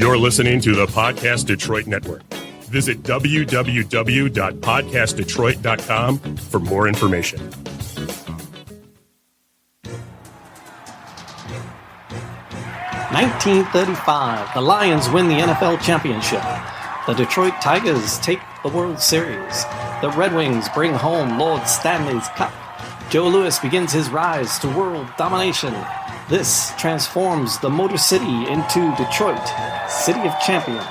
You're listening to the Podcast Detroit Network. Visit www.podcastdetroit.com for more information. "1935, the Lions win the NFL championship. The Detroit Tigers take the World Series. The Red Wings bring home Lord Stanley's Cup. Joe Louis begins his rise to world domination. This transforms the Motor City into Detroit, City of Champions."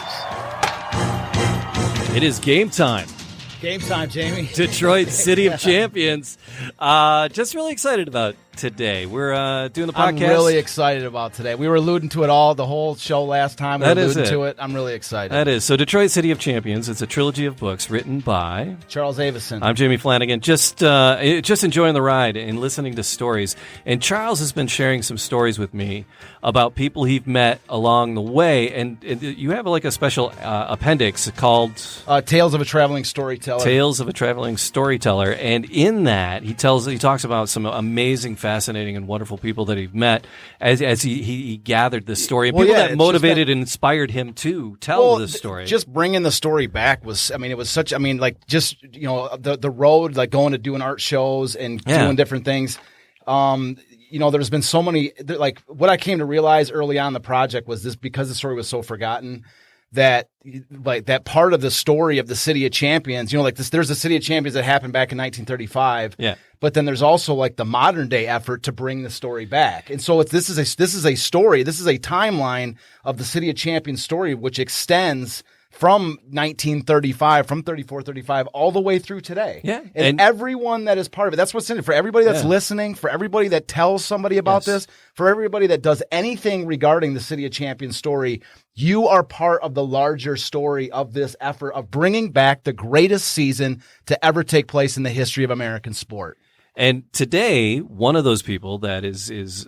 It is game time. Game time, Jamie. Detroit, City of Champions. Just really excited about today. We're doing the podcast. I'm really excited about today. We were alluding to it all the whole show last time. We were alluding to it. I'm really excited. That is. So Detroit, City of Champions. It's a trilogy of books written by Charles Avison. I'm Jamie Flanagan. Just enjoying the ride and listening to stories. And Charles has been sharing some stories with me about people he's met along the way. And you have like a special appendix called Tales of a Traveling Storyteller. Tales of a Traveling Storyteller. And in that, he talks about some amazing, fascinating, and wonderful people that he's met as he gathered this story. And people that motivated and inspired him to tell this story. Just bringing the story back the road, like going to doing art shows and doing different things. There's been so many, like what I came to realize early on in the project was this, because the story was so forgotten, that like that part of the story of the City of Champions, there's a City of Champions that happened back in 1935. Yeah. But then there's also like the modern day effort to bring the story back. And so this is a timeline of the City of Champions story, which extends from 1935, from 35, all the way through today. Yeah. And everyone that is part of it. That's what's in it. For everybody that's listening, for everybody that tells somebody about this, for everybody that does anything regarding the City of Champions story, you are part of the larger story of this effort of bringing back the greatest season to ever take place in the history of American sport. And today, one of those people that is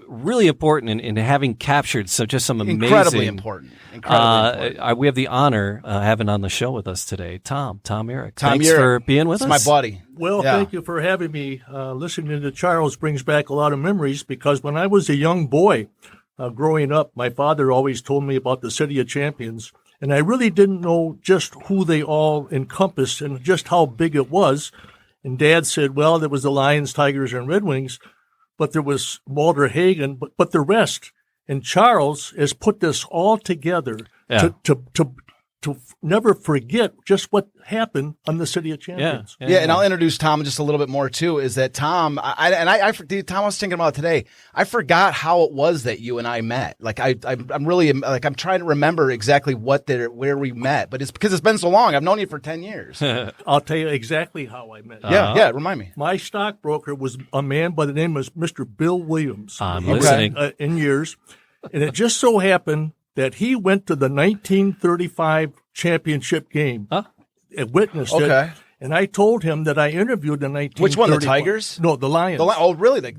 really important in having captured some amazing, incredibly important. We have the honor having on the show with us today, Tom Eurich. Thanks for being with us. My buddy. Well, thank you for having me. Listening to Charles brings back a lot of memories, because when I was a young boy growing up, my father always told me about the City of Champions, and I really didn't know just who they all encompassed and just how big it was. And Dad said, well, there was the Lions, Tigers, and Red Wings, but there was Walter Hagen, but the rest. And Charles has put this all together to never forget just what happened on the City of Champions. Yeah, and I'll introduce Tom just a little bit more too. Is that Tom? Tom, I was thinking about it today. I forgot how it was that you and I met. Like I'm really like I'm trying to remember exactly where we met, but it's because it's been so long. I've known you for 10 years. I'll tell you exactly how I met you. Yeah, remind me. My stockbroker was a man by the name of Mr. Bill Williams. I'm listening. In years, and it just so happened that he went to the 1935 championship game and witnessed it. And I told him that I interviewed the 1935. Which one, the Tigers? No, the Lions. Really? The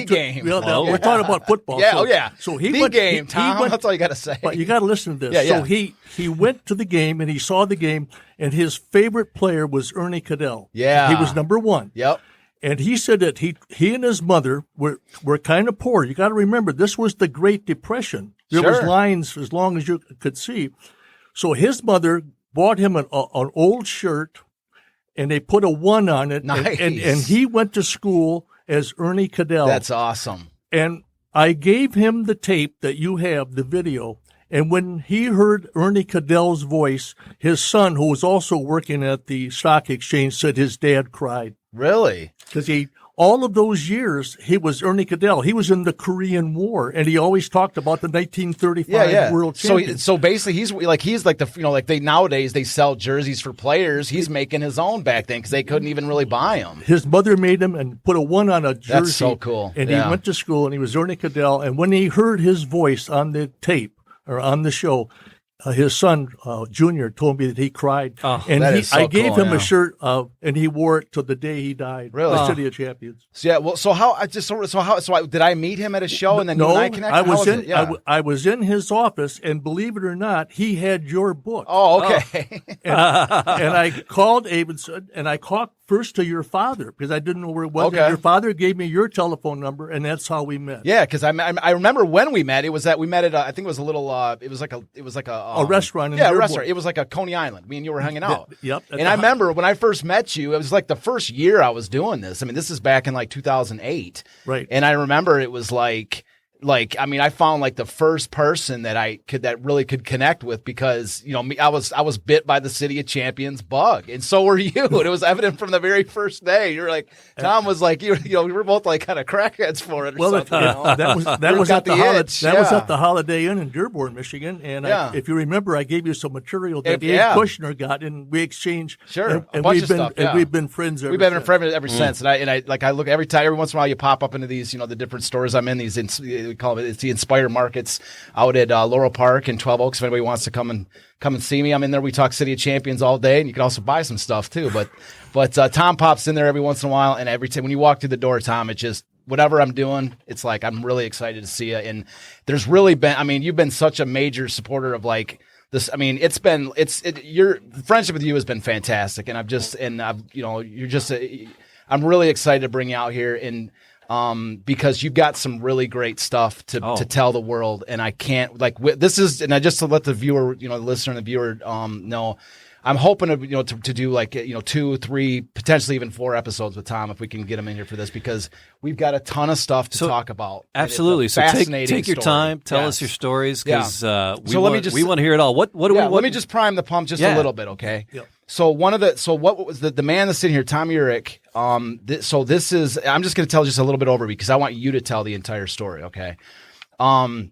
game. We're talking about football. Yeah, So he went, game, Tom. That's all you got to say. But you got to listen to this. So he went to the game, and he saw the game, and his favorite player was Ernie Cadell. Yeah. He was number one. Yep. And he said that he and his mother were kind of poor. You got to remember, this was the Great Depression. There was lines as long as you could see. So his mother bought him an old shirt, and they put a 1 on it. Nice. And he went to school as Ernie Cadell. That's awesome. And I gave him the tape that you have, the video. And when he heard Ernie Cadell's voice, his son, who was also working at the stock exchange, said his dad cried. Really? Because all of those years, he was Ernie Cadell. He was in the Korean War, and he always talked about the 1935 World Champions. So basically, he's like nowadays they sell jerseys for players. He's making his own back then because they couldn't even really buy them. His mother made him and put a 1 on a jersey. That's so cool. And he went to school, and he was Ernie Cadell. And when he heard his voice on the tape or on the show, his son, Junior, told me that he cried. And I gave him a shirt, and he wore it till the day he died. Really? The City of Champions. So did I meet him at a show and then you and I connected? I was in his office, and believe it or not, he had your book. Oh, okay. And I called Avison, and I first to your father because I didn't know where it was. Okay. And your father gave me your telephone number, and that's how we met. Yeah, because I remember when we met. It was we met at I think it was a little. It was like a restaurant. A restaurant. It was like a Coney Island. Me and you were hanging out. Yep. And I remember when I first met you. It was like the first year I was doing this. I mean, this is back in like 2008. Right. And I remember it was like I mean, I found like the first person that really could connect with because, I was bit by the City of Champions bug, and so were you. And it was evident from the very first day. You're like, Tom was like, we were both like kind of crackheads for it or something. That was at the Holiday Inn in Dearborn, Michigan. And if you remember, I gave you some material that Dave Kushner got, and we exchanged. Sure. And we've been friends ever since. Ever since. And I look every once in a while you pop up into these, the different stores I'm in, we call it's the Inspire Markets out at Laurel Park in 12 Oaks. If anybody wants to come and see me, I'm in there. We talk City of Champions all day, and you can also buy some stuff too. But Tom pops in there every once in a while, and every time when you walk through the door, Tom, it just whatever I'm doing, it's like I'm really excited to see you. And there's really been, you've been such a major supporter of like this. I mean, your friendship with you has been fantastic, and I'm really excited to bring you out here and. Because you've got some really great stuff to tell the world, and I can't this is, and I just to let the viewer, the listener and the viewer, know, I'm hoping to do like 2, 3, potentially even 4 episodes with Tom if we can get him in here for this because we've got a ton of stuff to talk about. Absolutely, so take your time, tell us your stories because we want to hear it all. What do we? Let me just prime the pump just a little bit, okay? Yep. So what was the man that's sitting here, Tom Eurich? This is, I'm just going to tell just a little bit over because I want you to tell the entire story, okay? So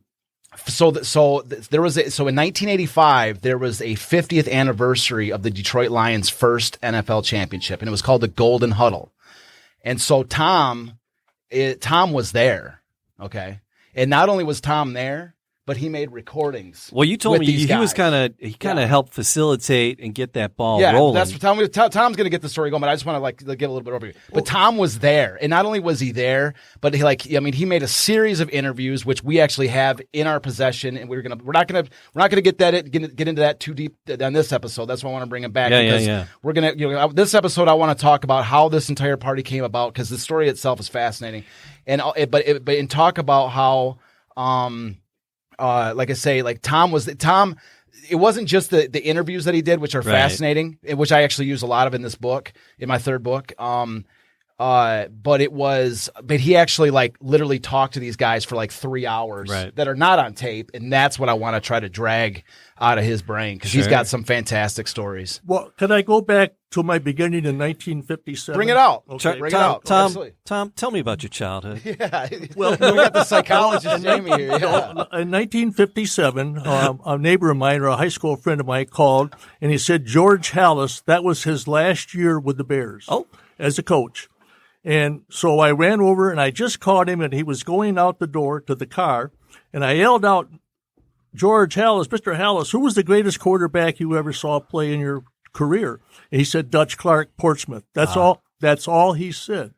in 1985 there was a 50th anniversary of the Detroit Lions' first NFL championship, and it was called the Golden Huddle. And so Tom was there, okay? And not only was Tom there, but he made recordings. Well, you told me he kind of helped facilitate and get that ball rolling. That's what Tom's going to get the story going, but I just want to give a little bit overview. But Tom was there, and not only was he there, but he made a series of interviews which we actually have in our possession, and we're not going to get into that too deep on this episode. That's why I want to bring him back. We're going to this episode I want to talk about how this entire party came about because the story itself is fascinating, and talk about how. Like I say, like Tom, it wasn't just the interviews that he did, which are fascinating, which I actually use a lot of in this book, in my third book. But he actually like literally talked to these guys for like 3 hours that are not on tape. And that's what I want to try to drag out of his brain because he's got some fantastic stories. Well, can I go back to my beginning in 1957? Bring it out. Okay. Bring it out. Tom, tell me about your childhood. Yeah. Well, we got the psychologist Jamie here. Yeah. In 1957, a neighbor of mine or a high school friend of mine called, and he said George Halas, that was his last year with the Bears as a coach. And so I ran over and I just caught him, and he was going out the door to the car, and I yelled out, George Halas, Mr. Halas, who was the greatest quarterback you ever saw play in your career? And he said, Dutch Clark, Portsmouth. That's all. That's all he said.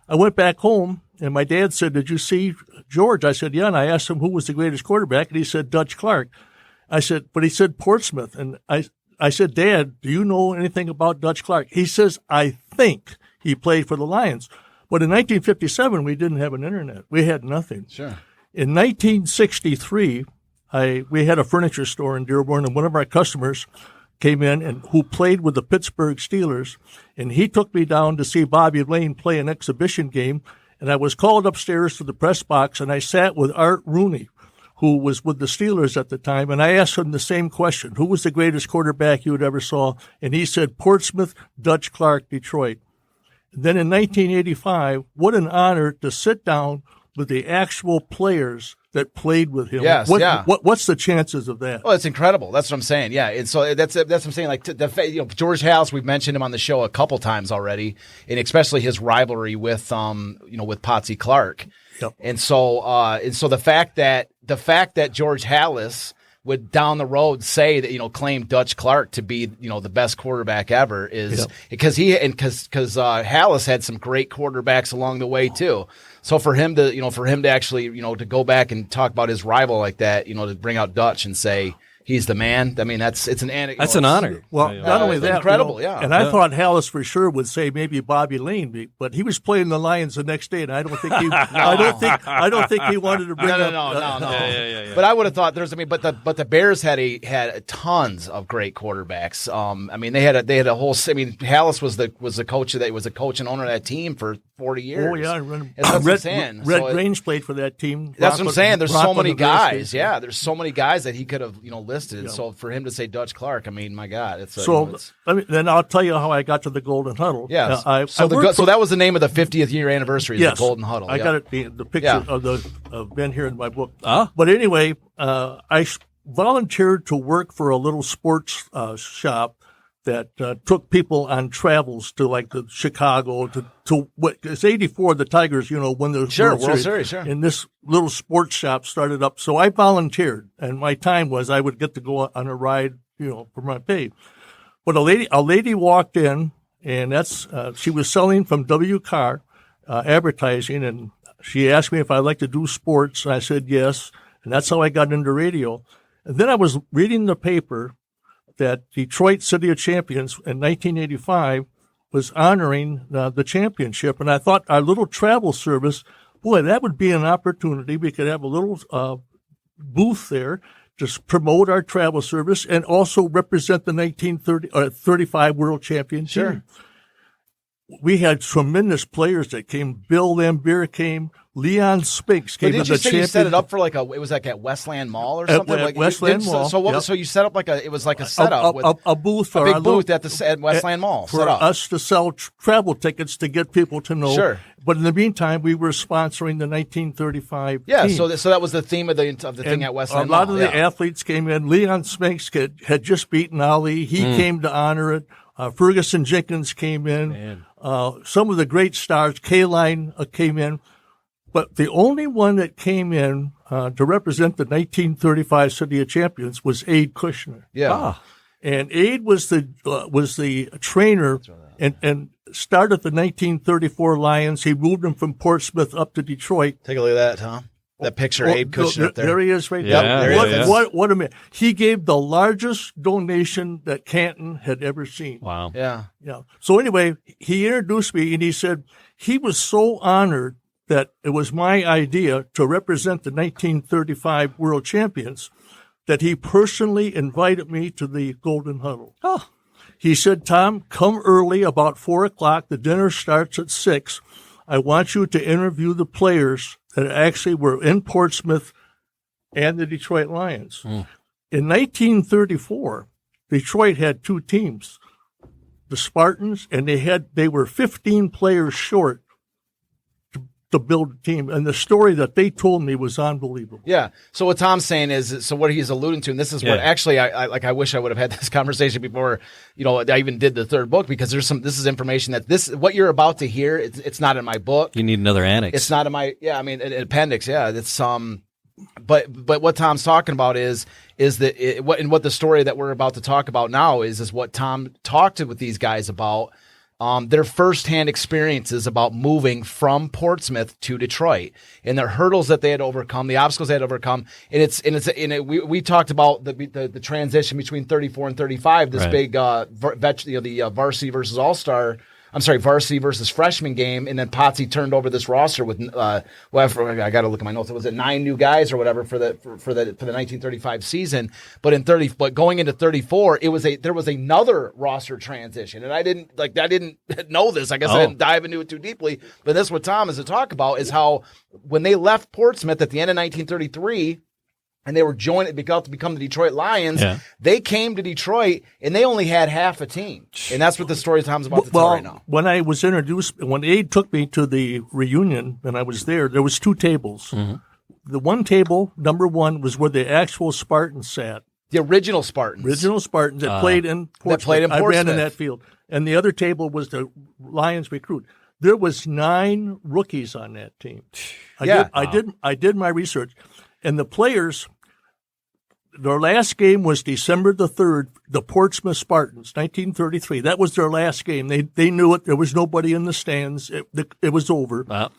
I went back home, and my dad said, did you see George? I said, yeah. And I asked him who was the greatest quarterback, and he said, Dutch Clark. I said, but he said Portsmouth. And I said, Dad, do you know anything about Dutch Clark? He says, I think he played for the Lions. But in 1957, we didn't have an internet. We had nothing. Sure. In 1963, we had a furniture store in Dearborn, and one of our customers came in and who played with the Pittsburgh Steelers, and he took me down to see Bobby Lane play an exhibition game, and I was called upstairs to the press box, and I sat with Art Rooney, who was with the Steelers at the time, and I asked him the same question, who was the greatest quarterback you had ever saw? And he said, Portsmouth, Dutch Clark, Detroit. And then in 1985, what an honor to sit down with the actual players that played with him. Yes, What's the chances of that? Oh, it's incredible. That's what I'm saying. Yeah, and so that's what I'm saying. Like George Halas, we've mentioned him on the show a couple times already, and especially his rivalry with with Potsy Clark. Yep. And so the fact that George Halas would down the road say that claim Dutch Clark to be the best quarterback ever is because Halas had some great quarterbacks along the way too. So for him to actually to go back and talk about his rival like that, to bring out Dutch and say he's the man. I mean, it's an anecdote. That's an honor. Well, not only that, incredible, yeah. And I thought Hallis for sure would say maybe Bobby Lane, but he was playing the Lions the next day, and I don't think he, I don't think he wanted to bring no. Yeah. But I would have thought but the Bears had tons of great quarterbacks. I mean, they had a whole. I mean, Hallis was the coach that was a coach and owner of that team for 40 years. Oh yeah, that's what I'm saying. Red Grange played for that team. That's what I'm saying. There's so many guys. Yeah, there's so many guys that he could have listed. Yeah. So for him to say Dutch Clark, I mean, my God, it's then I'll tell you how I got to the Golden Huddle. Yeah, so that was the name of the 50th year anniversary. Yes, the Golden Huddle. I got it. The picture of Ben here in my book. But anyway, I volunteered to work for a little sports shop that took people on travels to like the Chicago to what it's 84. The Tigers, won the World Series. Sure. And this little sports shop started up. So I volunteered, and my time was I would get to go on a ride, for my pay. But a lady walked in, and she was selling from W. Carr advertising, and she asked me if I'd like to do sports. I said yes, and that's how I got into radio. And then I was reading the paper that Detroit City of Champions in 1985 was honoring the championship. And I thought our little travel service, boy, that would be an opportunity. We could have a little booth there to promote our travel service and also represent the 1935 World Champion team. We had tremendous players that came. Bill Lambier came. Leon Spinks came. But did you say you set it up for it was like at Westland Mall or something? At Westland Mall. So you set up it was like a setup with a booth, a big booth at Westland Mall for us to sell travel tickets to get people to know. Sure. But in the meantime, we were sponsoring the 1935 team. So that was the theme of the thing at Westland Mall. A lot of the athletes came in. Leon Spinks had just beaten Ali. He came to honor it. Ferguson Jenkins came in. Some of the great stars, K-Line came in. But the only one that came in to represent the 1935 City of Champions was Abe Kushner. Yeah. And Abe was the trainer and started the 1934 Lions. He moved them from Portsmouth up to Detroit. Take a look at that, Tom. That picture, Abe Kushner up there. There he is right there. What a man. He gave the largest donation that Canton had ever seen. Wow. Yeah. So anyway, he introduced me and he said he was so honored that it was my idea to represent the 1935 World Champions that he personally invited me to the Golden Huddle. Oh. He said, Tom, come early about 4:00. The dinner starts at 6. I want you to interview the players that actually were in Portsmouth and the Detroit Lions. In 1934, Detroit had two teams, the Spartans, and they were 15 players short to build a team. And the story that they told me was unbelievable. Yeah. So what Tom's saying is, so what he's alluding to, and this is what actually I wish I would have had this conversation before, I even did the third book, because this is information what you're about to hear, it's not in my book. You need another annex. It's not in my, an appendix. Yeah. It's, but what Tom's talking about is what the story that we're about to talk about now is what Tom talked with these guys about. Their firsthand experiences about moving from Portsmouth to Detroit and the hurdles that they had overcome, the obstacles they had overcome. And we talked about the transition between 34 and 35, this big, the varsity versus varsity versus freshman game. And then Potsy turned over this roster with, I got to look at my notes. Was it 9 new guys or whatever for the 1935 season? But going into 34, there was another roster transition. And I didn't know this. I guess I didn't dive into it too deeply. But this is what Tom is to talk about, is how when they left Portsmouth at the end of 1933, and they were to become the Detroit Lions, they came to Detroit, and they only had half a team. And that's what the story Tom's about to tell right now. When I was introduced, when Abe took me to the reunion, and I was there was 2 tables. Mm-hmm. The one table, number 1, was where the actual Spartans sat. The original Spartans. That played in Portsmouth. I ran in that field. And the other table was the Lions recruit. There was 9 rookies on that team. I did my research. And the players, their last game was December the 3rd, the Portsmouth Spartans, 1933. That was their last game. They knew it. There was nobody in the stands. It was over. Wow.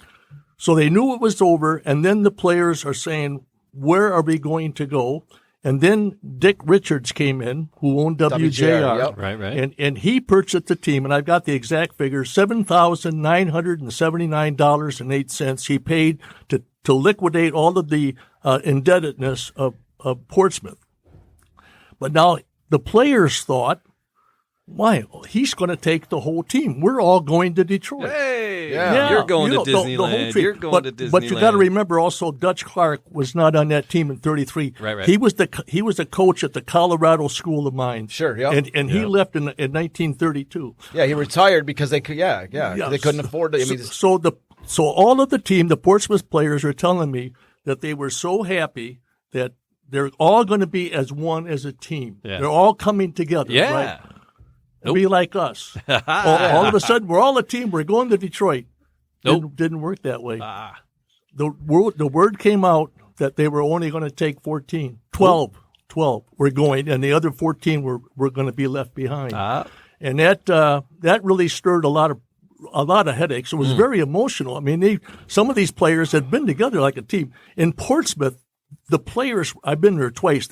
So they knew it was over. And then the players are saying, where are we going to go? And then Dick Richards came in, who owned WJR. Yep. Right. And he purchased the team, and I've got the exact figure, $7,979.08 he paid to liquidate all of the indebtedness of Portsmouth. But now the players thought, why? He's going to take the whole team. We're all going to Detroit. Hey, Yeah. you're going You to know, the Disneyland. whole team. You're going to Disneyland. But you got to remember also, Dutch Clark was not on that team in '33. Right. He was a coach at the Colorado School of Mines. Sure, yep. And he left in 1932. Yeah, he retired because they could. Yeah. They couldn't afford to. I mean, So all of the team, the Portsmouth players, are telling me that they were so happy that they're all going to be as one as a team. Yeah. They're all coming together. Yeah. Right? Be like us. all of a sudden, we're all a team. We're going to Detroit. Didn't work that way. The word came out that they were only going to take 12 were going, and the other 14 were going to be left behind. And that really stirred a lot of headaches. It was very emotional. I mean, some of these players had been together like a team. In Portsmouth, the players, I've been there twice.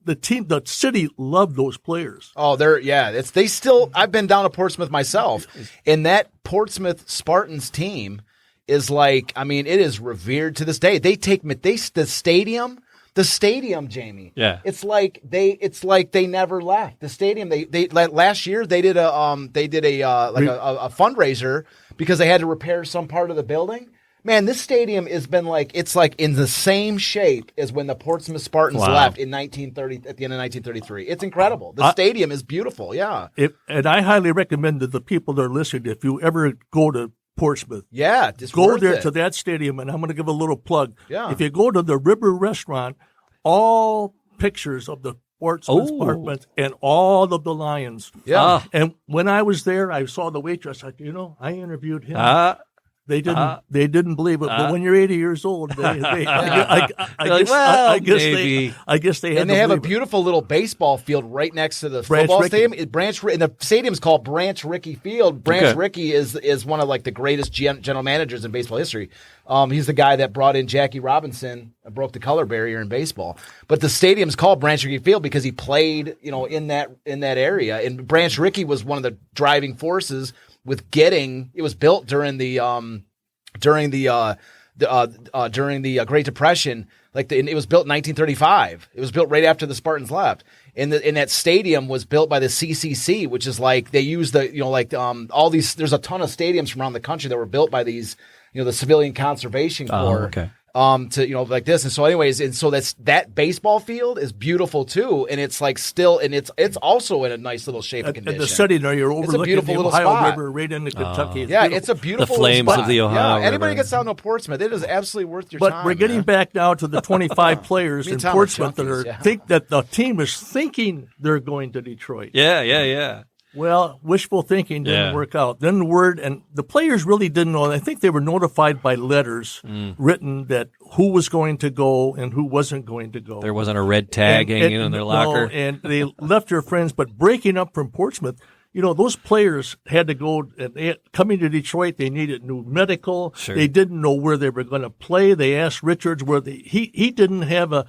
The city loved those players. Oh, I've been down to Portsmouth myself, and that Portsmouth Spartans team is like, I mean, it is revered to this day. The stadium, Jamie. Yeah. It's like they never left. The stadium, they last year they did a fundraiser because they had to repair some part of the building. Man, this stadium has been it's in the same shape as when the Portsmouth Spartans left in 1930 at the end of 1933. It's incredible. The stadium is beautiful. Yeah. And I highly recommend that the people that are listening, if you ever go to Portsmouth, just go worth there it. to that stadium, and I'm going to give a little plug. Yeah. If you go to the River Restaurant, all pictures of the Portsmouth Spartans and all of the Lions. Yeah. And when I was there, I saw the waitress. I interviewed him. They didn't believe it, but when you're 80 years old, I guess they had. And they have a believe it. beautiful little baseball field right next to the football stadium. And the stadium's called Branch Rickey Field. Branch Rickey is one of the greatest general managers in baseball history. He's the guy that brought in Jackie Robinson, broke the color barrier in baseball. But the stadium's called Branch Rickey Field because he played, in that area. And Branch Rickey was one of the driving forces with it was built during the Great Depression. It was built in 1935. It was built right after the Spartans left. And that stadium was built by the CCC, which is they use all these. There's a ton of stadiums from around the country that were built by these, the Civilian Conservation Corps. Okay. Like this. And so anyways, that baseball field is beautiful too. And it's it's also in a nice little shape and condition. And the setting there, you're overlooking the Ohio spot. River right into Kentucky. It's a beautiful The flames spot. of the Ohio River. Anybody gets down to Portsmouth, it is absolutely worth your time. But we're getting back now to the 25 players in Portsmouth that think that the team is thinking they're going to Detroit. Yeah. Well, wishful thinking didn't work out. Then the word, and the players really didn't know. I think they were notified by letters written that who was going to go and who wasn't going to go. There wasn't a red tag hanging in their locker. No, and they left their friends. But breaking up from Portsmouth, those players had to go. And coming to Detroit, they needed new medical. Sure. They didn't know where they were going to play. They asked Richards where he didn't have a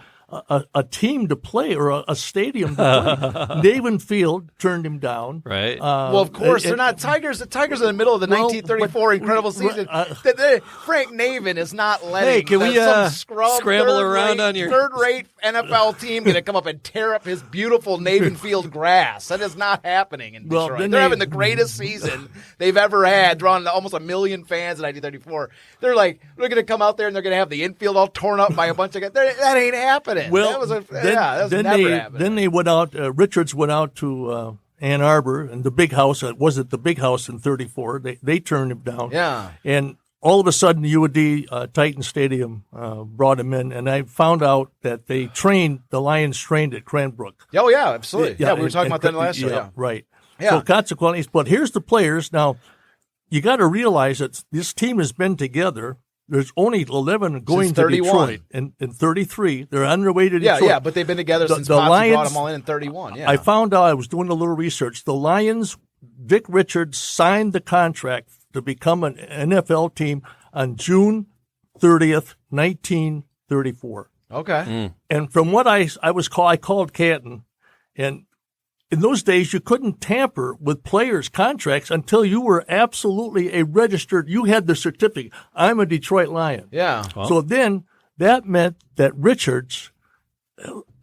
team to play or a stadium to play. Navin Field turned him down. Right. Well, of course, they're not Tigers. The Tigers are in the middle of the 1934 incredible season. Frank Navin is not letting can we some scramble around on your third-rate NFL team going to come up and tear up his beautiful Navin Field grass. That is not happening in Detroit. They're having the greatest season they've ever had, drawing almost 1 million fans in 1934. They're going to come out there and they're going to have the infield all torn up by a bunch of guys. That ain't happening. Well, then they went out. Richards went out to Ann Arbor and the big house. Was it the big house in '34? They turned him down. Yeah. And all of a sudden, UD Titan Stadium brought him in, and I found out that the Lions trained at Cranbrook. Oh yeah, absolutely. Yeah, we were talking about that last year. Yeah, right. Yeah. So consequently, but here's the players. Now, you got to realize that this team has been together. There's only 11 going to Detroit in 33. They're on their way to Detroit. Yeah, but they've been together since Potsy brought them all in 31. Yeah. I found out, I was doing a little research. The Lions, Vic Richards signed the contract to become an NFL team on June 30th, 1934. Okay. And from what I called Canton, and in those days you couldn't tamper with players' contracts until you were absolutely you had the certificate. I'm a Detroit Lion. Yeah. Well. So then that meant that Richards,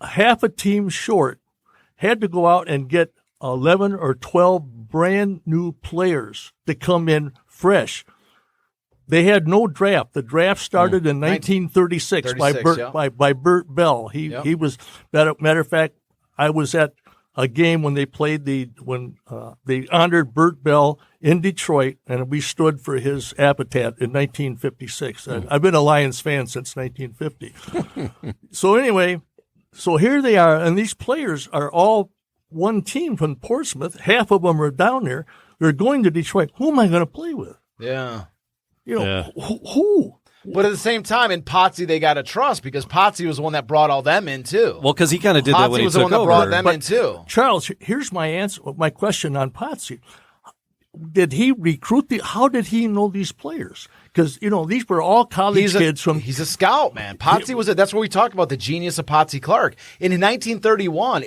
half a team short, had to go out and get 11 or 12 brand new players to come in fresh. They had no draft. The draft started in 1936 by Bert Bell. He was matter of fact, I was at a game when they played when they honored Bert Bell in Detroit, and we stood for his epitaph in 1956. I've been a Lions fan since 1950. So anyway, so here they are, and these players are all one team from Portsmouth. Half of them are down there. They're going to Detroit. Who am I going to play with? Yeah. Who? But at the same time, in Potsy, they got to trust because Potsy was the one that brought all them in, too. Well, because he kind of did that when he was the took one that over. brought them in, too. Charles, here's my answer. My question on Potsy. Did he recruit how did he know these players? Because, these were all college kids from. He's a scout, man. Potsy that's what we talked about, the genius of Potsy Clark. In 1931,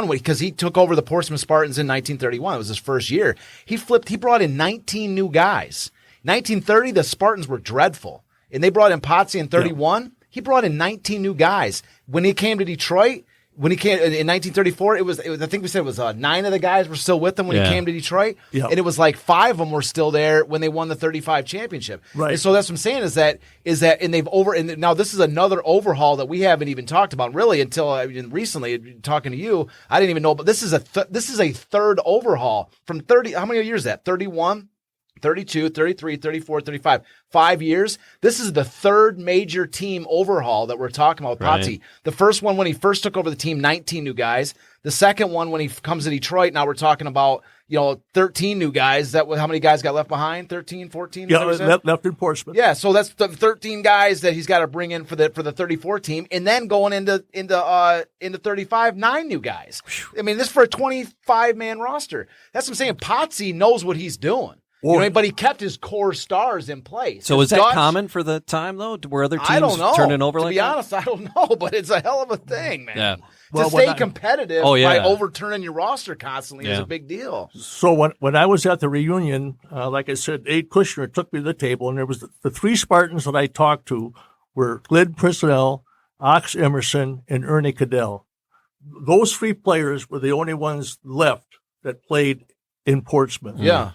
because he took over the Portsmouth Spartans in 1931, it was his first year, he brought in 19 new guys. 1930, the Spartans were dreadful, and they brought in Potsy in 31. Yeah. He brought in 19 new guys. When he came to Detroit, in 1934, it was I think we said it was 9 of the guys were still with him when he came to Detroit, and it was like 5 of them were still there when they won the 35 championship. Right. And so that's what I'm saying is that and now this is another overhaul that we haven't even talked about really until recently talking to you. I didn't even know, but this is a third overhaul from 30. How many years is that? 31. 32, 33, 34, 35, 5 years. This is the third major team overhaul that we're talking about with Potsy. The first one when he first took over the team, 19 new guys. The second one when he comes to Detroit, now we're talking about 13 new guys. How many guys got left behind? 13, 14? Yeah, left in Portsmouth. Yeah, so that's the 13 guys that he's got to bring in for the 34 team, and then going into 35, 9 new guys. I mean, this is for a 25-man roster. That's what I'm saying. Potsy knows what he's doing. But he kept his core stars in place. So is that common for the time, though? Were other teams turning over like that? To be honest, I don't know, but it's a hell of a thing, man. Yeah. To stay competitive by overturning your roster constantly is a big deal. So when I was at the reunion, like I said, Abe Kushner took me to the table, and there was the 3 Spartans that I talked to were Glyn Prisnell, Ox Emerson, and Ernie Cadell. Those 3 players were the only ones left that played in Portsmouth. Yeah.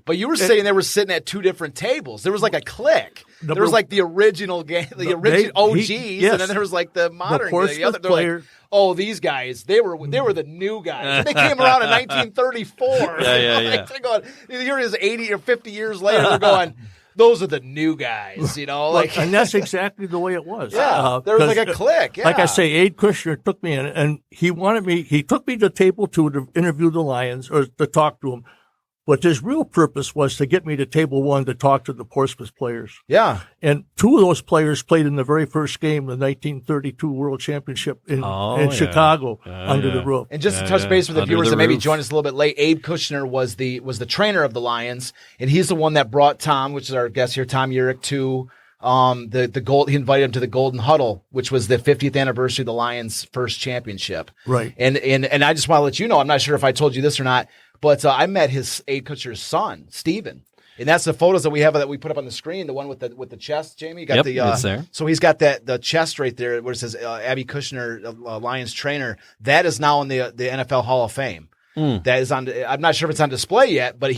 But you were saying they were sitting at 2 different tables. There was like a clique. There was like the original game, the original OGs, and then there was like the modern. The other player. Like, these guys, they were the new guys. They came around in 1934. Yeah. They're going, here it is 80 or 50 years later. They're going, those are the new guys, and that's exactly the way it was. Yeah, there was like a clique. Yeah. Like I say, Abe Kushner took me in, and he took me to the table to interview the Lions or to talk to them. But his real purpose was to get me to table 1 to talk to the Portsmouth players. Yeah. And 2 of those players played in the very first game, the 1932 World Championship in Chicago under the roof. And just to touch base with the viewers that maybe joined us a little bit late, Abe Kushner was the trainer of the Lions, and he's the one that brought Tom, which is our guest here, Tom Eurich, to he invited him to the Golden Huddle, which was the 50th anniversary of the Lions' first championship. Right. And I just want to let you know, I'm not sure if I told you this or not, but I met Abe Kushner's son, Steven. And that's the photos that we have that we put up on the screen, the one with the chest, Jamie. You got it's there. So he's got the chest right there where it says Abby Kushner, Lions trainer. That is now in the NFL Hall of Fame. That is on. I'm not sure if it's on display yet, but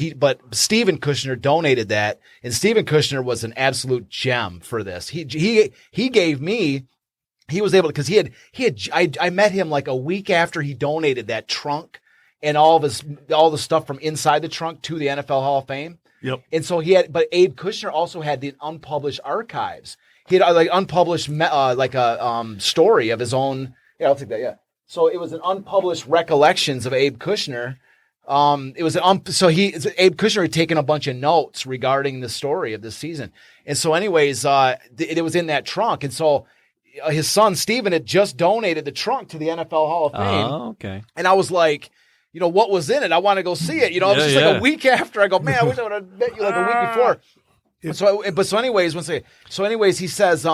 Steven Kushner donated that, and Steven Kushner was an absolute gem for this. He gave me. He was able to, because I met him like a week after he donated that trunk and all the stuff from inside the trunk to the NFL Hall of Fame. Yep. And so but Abe Kushner also had the unpublished archives. He had like unpublished story of his own. Yeah, I'll take that. Yeah. So it was an unpublished recollections of Abe Kushner. Abe Kushner had taken a bunch of notes regarding the story of this season. And so anyways, it was in that trunk. And so his son, Steven, had just donated the trunk to the NFL Hall of Fame. Oh, okay. And I was like, what was in it? I want to go see it. It was just like a week after. I go, man, I wish I would have met you like a week before. So anyways, he says,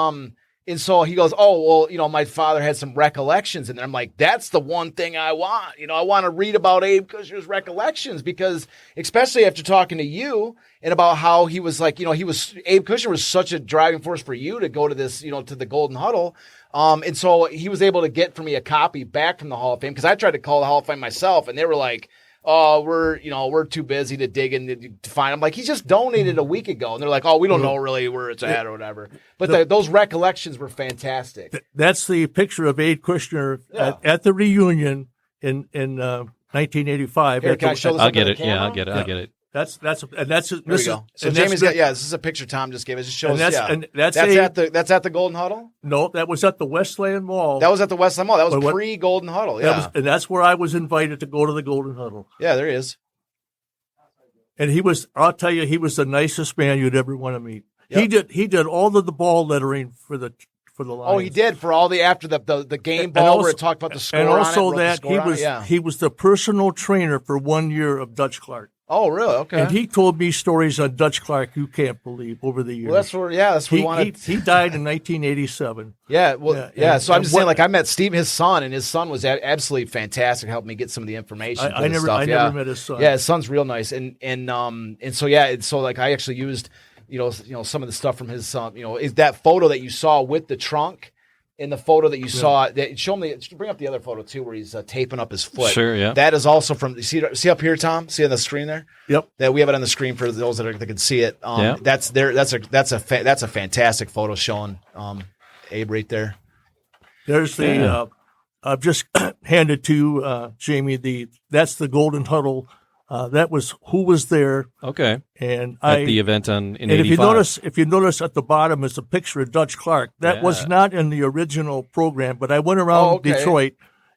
And so he goes, oh, well, my father had some recollections in there. I'm like, that's the one thing I want. I want to read about Abe Kushner's recollections, because especially after talking to you and about how he was like, Abe Kushner was such a driving force for you to go to this, to the Golden Huddle. And so he was able to get for me a copy back from the Hall of Fame, because I tried to call the Hall of Fame myself, and they were like, oh, we're too busy to dig in to find him. Like, he just donated a week ago, and they're like, oh, we don't know really where it's at or whatever. But those recollections were fantastic. That's the picture of Abe Kushner at the reunion in 1985. Here, can I show this I'll up get on it. the camera? Yeah, I'll get it. That's There we go. So Jamie's got, this is a picture Tom just gave us. It shows, that's at the Golden Huddle? No, that was at the Westland Mall. That was at the Westland Mall. That was pre-Golden Huddle, yeah. And that's where I was invited to go to the Golden Huddle. Yeah, there he is. And I'll tell you, he was the nicest man you'd ever want to meet. Yep. He did all of the ball lettering for the Lions. Oh, he did for all after the game ball where it talked about the score and also on it. that he was the personal trainer for 1 year of Dutch Clark. Oh, really? Okay. And he told me stories on Dutch Clark you can't believe over the years. Well, that's what we wanted. He died in 1987. Yeah, well, yeah. So I'm just saying, like, I met Steve, his son, and his son was absolutely fantastic. Helped me get some of the information. I never met his son. Yeah, his son's real nice, and so like I actually used, some of the stuff from his son. Is that photo that you saw with the trunk. In the photo that you saw, bring up the other photo too, where he's taping up his foot. Sure, yeah. That is also from. See up here, Tom. See on the screen there. Yep. That we have it on the screen for those that can see it. That's there. That's a fantastic photo showing Abe right there. There's the. I've just handed to Jamie that's the Golden Huddle. That was who was there. Okay. And at the event in and 85. if you notice at the bottom is a picture of Dutch Clark. That was not in the original program, but I went around Detroit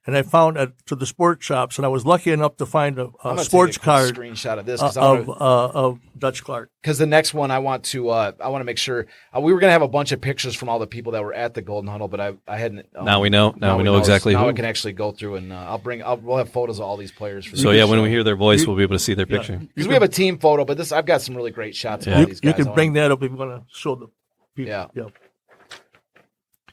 and I found to the sports shops, and I was lucky enough to find a sports card screenshot of this of Dutch Clark. Because the next one I want to make sure we were going to have a bunch of pictures from all the people that were at the Golden Huddle, but I hadn't. Now we know. Now we know exactly who. Now I can actually go through and we'll have photos of all these players. When we hear their voice, we'll be able to see their picture. Because we have a team photo, but I've got some really great shots of all these guys. You can bring that up if you want to show the people. Yeah.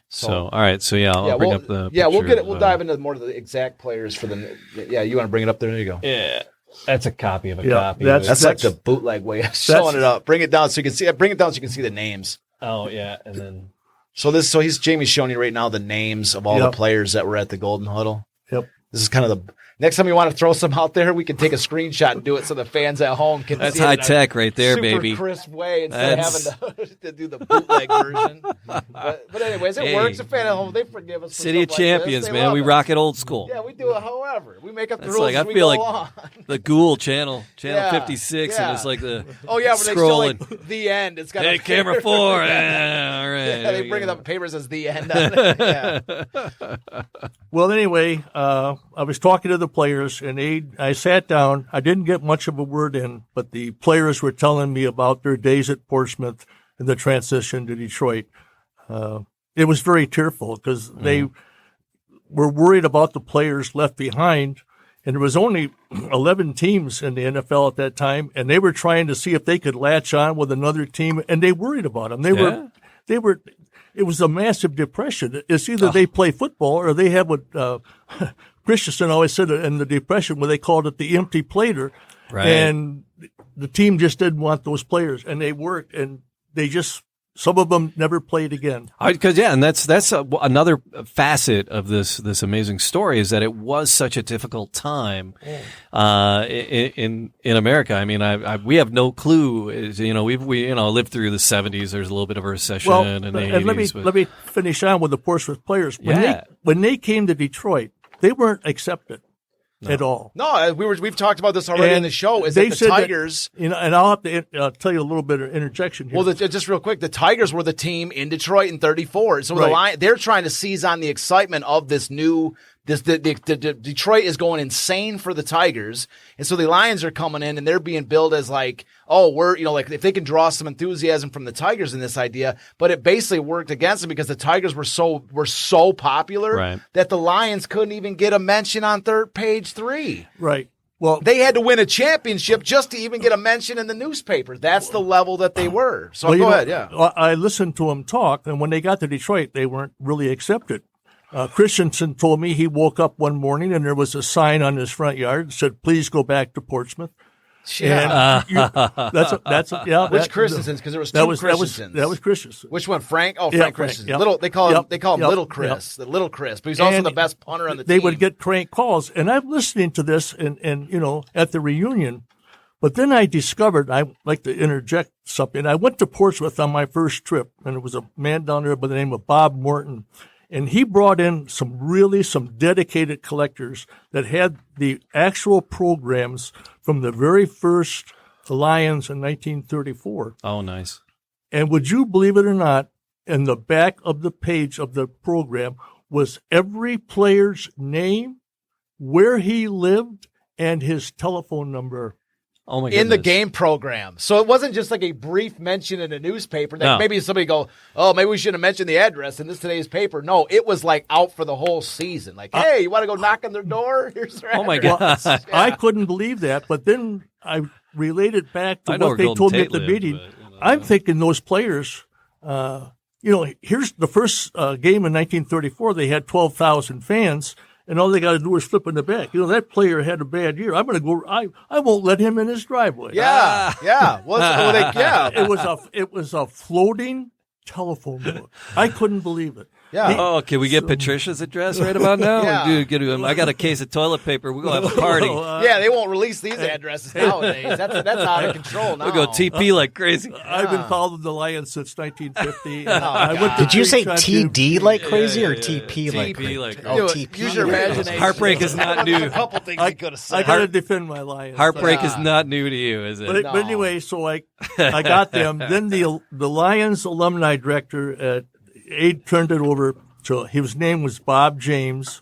So all right. So I'll bring up the. Yeah, we'll dive into more of the exact players for the. Yeah, you want to bring it up there? There you go. Yeah. That's a copy of a copy. That's like the bootleg way of showing it up. Bring it down so you can see. Bring it down so you can see the names. Oh yeah, and then. So Jamie's showing you right now the names of all the players that were at the Golden Huddle. Yep. This is kind of the next time you want to throw some out there, we can take a screenshot and do it so the fans at home can. That's see high it tech right there, super baby. Crisp way instead of having to do the bootleg version. But anyways, it works. A fan at home, they forgive us. For City of Champions, man. We rock it old school. Yeah, we do it. However, we make up the it's rules. Like, I feel like the Ghoul channel 56, and it's like the when they show like the end, it's got hey, camera 4. All right, yeah, they bring it up in papers as the end. Well, anyway, I was talking to the players, and I sat down. I didn't get much of a word in, but the players were telling me about their days at Portsmouth and the transition to Detroit. It was very tearful because they were worried about the players left behind, and there was only 11 teams in the NFL at that time, and they were trying to see if they could latch on with another team, and they worried about them. They were. It was a massive depression. It's either they play football or they have what Christensen always said in the Depression, where they called it the empty plater. Right. And the team just didn't want those players, and they worked, and some of them never played again. Because and that's another facet of this amazing story is that it was such a difficult time in America. I mean, we have no clue. We lived through the 70s. There's a little bit of a recession in the 80s. Let me finish on with the Portsmouth players. When they came to Detroit, they weren't accepted. At all. No, we've talked about this already in the show. Is that the Tigers? And I'll have to tell you a little bit of interjection here. Well, just real quick, the Tigers were the team in Detroit in '34. So they're trying to seize on the excitement of this new. Detroit is going insane for the Tigers, and so the Lions are coming in and they're being billed as like, oh, we're like if they can draw some enthusiasm from the Tigers in this idea, but it basically worked against them because the Tigers were so popular that the Lions couldn't even get a mention on page 3. Right. Well, they had to win a championship just to even get a mention in the newspaper. That's the level that they were. So go ahead, yeah. I listened to them talk, and when they got to Detroit, they weren't really accepted. Christensen told me he woke up one morning and there was a sign on his front yard that said, "Please go back to Portsmouth." Yeah. And Which Christensen's? Because there was two Christensens. That was Christensen. Which one? Frank? Oh, Frank Christensen. Yep. They call him Little Chris. The Little Chris. But he's also the best punter on the team. They would get crank calls, and I'm listening to this and at the reunion. But then I discovered, I'd like to interject something. I went to Portsmouth on my first trip, and there was a man down there by the name of Bob Morton. And he brought in some dedicated collectors that had the actual programs from the very first Lions in 1934. Oh, nice. And would you believe it or not, in the back of the page of the program was every player's name, where he lived, and his telephone number. Oh my goodness. In the game program. So it wasn't just like a brief mention in a newspaper that maybe somebody go, oh, maybe we should have mentioned the address in today's paper. No, it was like out for the whole season. Like, hey, you want to go knock on their door? Here's their address. Oh my gosh. Yeah. I couldn't believe that, but then I related back to what they told me at the meeting. I'm thinking those players, here's the first game in 1934. They had 12,000 fans. And all they got to do is flip in the back. That player had a bad year. I'm going to go. I won't let him in his driveway. Yeah. It was a floating telephone book. I couldn't believe it. Yeah. Can we get Patricia's address right about now? Yeah. I got a case of toilet paper. We're going to have a party. They won't release these addresses nowadays. That's out of control now. We'll go TP like crazy. I've been following the Lions since 1950. Did you say TD like crazy or TP like crazy? TP. Use your imagination. Heartbreak is not new. A couple things I could have said. I got to defend my Lions. Heartbreak is not new to you, is it? But anyway, so I got them. Then the Lions alumni director Aide turned it over to, his name was Bob James,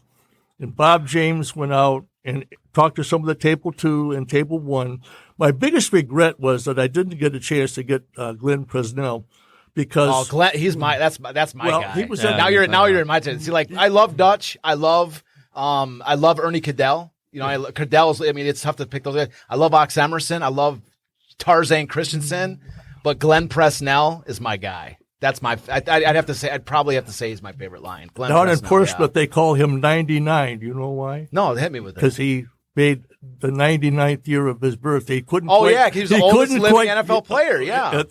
and Bob James went out and talked to some of the table 2 and table 1. My biggest regret was that I didn't get a chance to get Glenn Presnell because Glenn, that's my guy. He was now you're in my team. See, like I love Dutch, I love Ernie Cadell. Cadell's. I mean, it's tough to pick those guys. I love Ox Emerson. I love Tarzan Christensen, but Glenn Presnell is my guy. That's I'd probably have to say he's my favorite Lion. Glenn down Presnell, in Portsmouth, they call him 99. You know why? No, hit me with it. Because he made the 99th year of his birth. He couldn't. Oh, yeah, he's the oldest living NFL player. Yeah.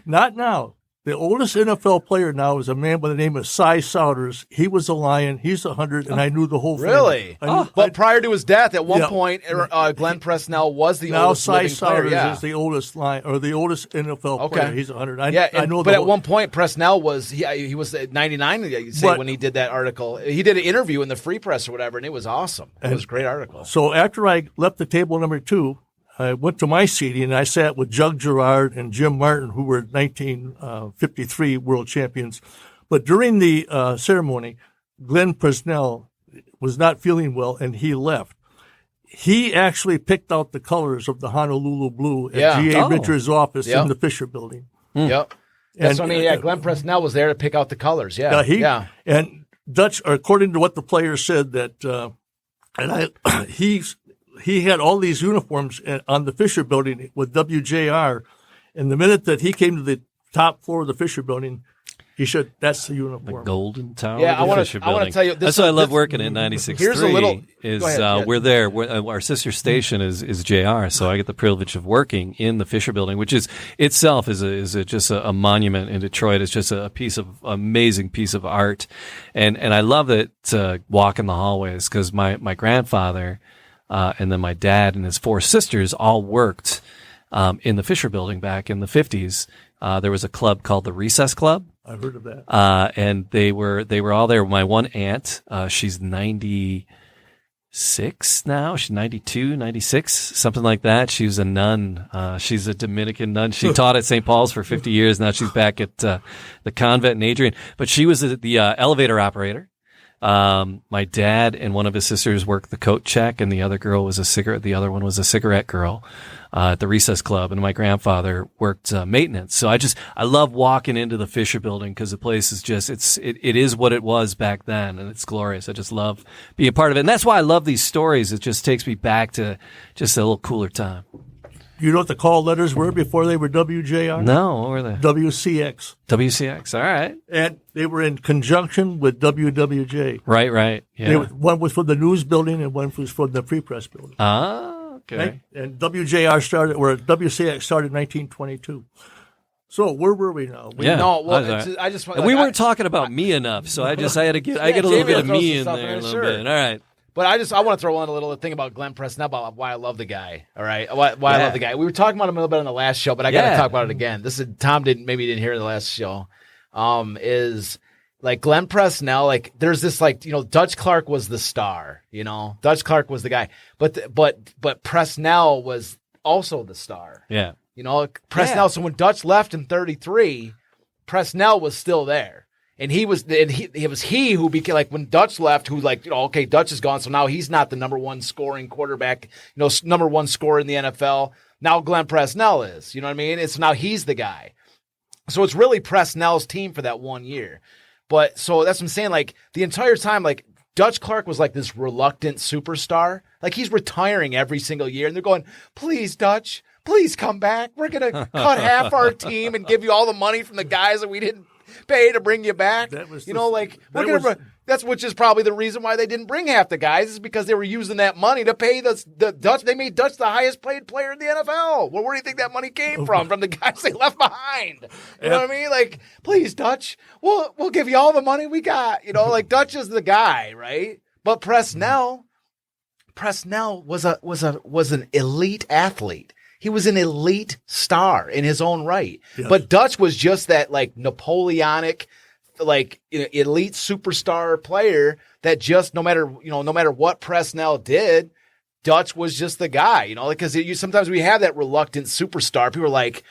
Not now. The oldest NFL player now is a man by the name of Cy Souders. He was a Lion. He's 100, and I knew the whole family. Really? But prior to his death, at one point, Glenn Presnell was the oldest living player. Now Cy Souders is the oldest Lion, or the oldest NFL player. He's 100. I know. But at one point, Presnell was he was 99. You say when he did that article, he did an interview in the Free Press or whatever, and it was awesome. It was a great article. So after I left the table number 2. I went to my seating and I sat with Jug Gerard and Jim Martin, who were 1953 world champions. But during the ceremony, Glenn Presnell was not feeling well and he left. He actually picked out the colors of the Honolulu Blue at G.A. Richards' office in the Fisher Building. Yep. That's what I mean. Yeah, Glenn Presnell was there to pick out the colors. Yeah. And Dutch, according to what the players said, that he had all these uniforms on the Fisher Building with WJR, and the minute that he came to the top floor of the Fisher Building, he said, "That's the uniform." The Golden Tower. Yeah, I want to tell you. That's why I love working at 96.3. Here's a little. We're there. Our sister station is JR, so I get the privilege of working in the Fisher Building, which is itself just a monument in Detroit. It's just a amazing piece of art, and I love that walk in the hallways because my grandfather. And then my dad and his 4 sisters all worked in the Fisher Building back in the 50s. There was a club called the Recess Club. I've heard of that. And they were all there. My one aunt, she's 96 now. She's 92, 96, something like that. She was a nun. She's a Dominican nun. She taught at St. Paul's for 50 years. Now she's back at the convent in Adrian. But she was the elevator operator. My dad and one of his sisters worked the coat check, and the other girl was the other one was a cigarette girl at the recess club, and my grandfather worked maintenance. So I love walking into the Fisher Building because the place is just it is what it was back then, and it's glorious. I just love being a part of it, and that's why I love these stories. It just takes me back to just a little cooler time. You know what the call letters were before they were WJR? No, what were they? WCX. WCX, all right. And they were in conjunction with WWJ. Right, yeah. One was for the news building and one was for the Free Press building. Ah, okay. Right? And WCX started in 1922. So where were we now? Yeah. No, well, I just we weren't talking about me enough, so I had to get a little bit of me in there a little bit. All right. But I want to throw in a little thing about Glenn Presnell, about why I love the guy. All right, why I love the guy. We were talking about him a little bit on the last show, but I got to talk about it again. This is Tom maybe didn't hear the last show. Is like Glenn Presnell. Like there's this Dutch Clark was the star. Dutch Clark was the guy, but Presnell was also the star. Yeah. Presnell. Yeah. So when Dutch left in 33, Presnell was still there. And it was he who became, like, when Dutch left, who, like, okay, Dutch is gone, so now he's not the number one scoring quarterback, number one scorer in the NFL. Now Glenn Presnell is, you know what I mean? It's now he's the guy. So it's really Presnell's team for that 1 year. But so that's what I'm saying, like, the entire time, like, Dutch Clark was like this reluctant superstar. Like, he's retiring every single year, and they're going, please, Dutch, please come back. We're going to cut half our team and give you all the money from the guys that we didn't pay to bring you back. That's which is probably the reason why they didn't bring half the guys, is because they were using that money to pay the Dutch. They made Dutch the highest paid player in the NFL. Well, where do you think that money came from? From the guys they left behind. You know what I mean? Like, please, Dutch, we'll give you all the money we got. Like Dutch is the guy, right? But Presnell was an elite athlete. He was an elite star in his own right. Yes. But Dutch was just that, like, Napoleonic, like, elite superstar player that just no matter what Presnell did, Dutch was just the guy, because sometimes we have that reluctant superstar. People are like,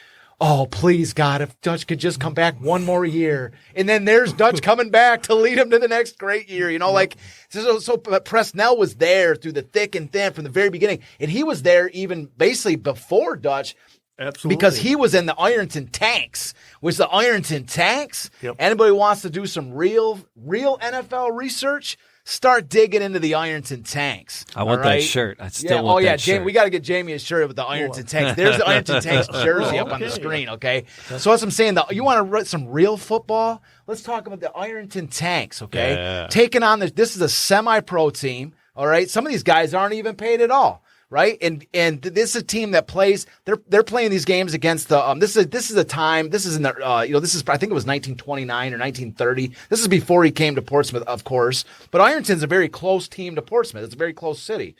oh, please, God, if Dutch could just come back one more year. And then there's Dutch coming back to lead him to the next great year, like, so Presnell was there through the thick and thin from the very beginning. And he was there even basically before Dutch. Absolutely. Because he was in the Ironton Tanks, which the Ironton Tanks, anybody wants to do some real NFL research, start digging into the Ironton Tanks. I want that shirt. I still want that shirt. Jamie, we got to get Jamie a shirt with the Ironton Tanks. There's the Ironton Tanks jersey up on the screen, okay? So as I'm saying, you want to write some real football? Let's talk about the Ironton Tanks, okay? Yeah. Taking on this is a semi-pro team, all right? Some of these guys aren't even paid at all. Right, and this is a team that plays. They're playing these games against the. This is a time. This is in the. This is, I think it was 1929 or 1930. This is before he came to Portsmouth, of course. But Ironton's a very close team to Portsmouth. It's a very close city.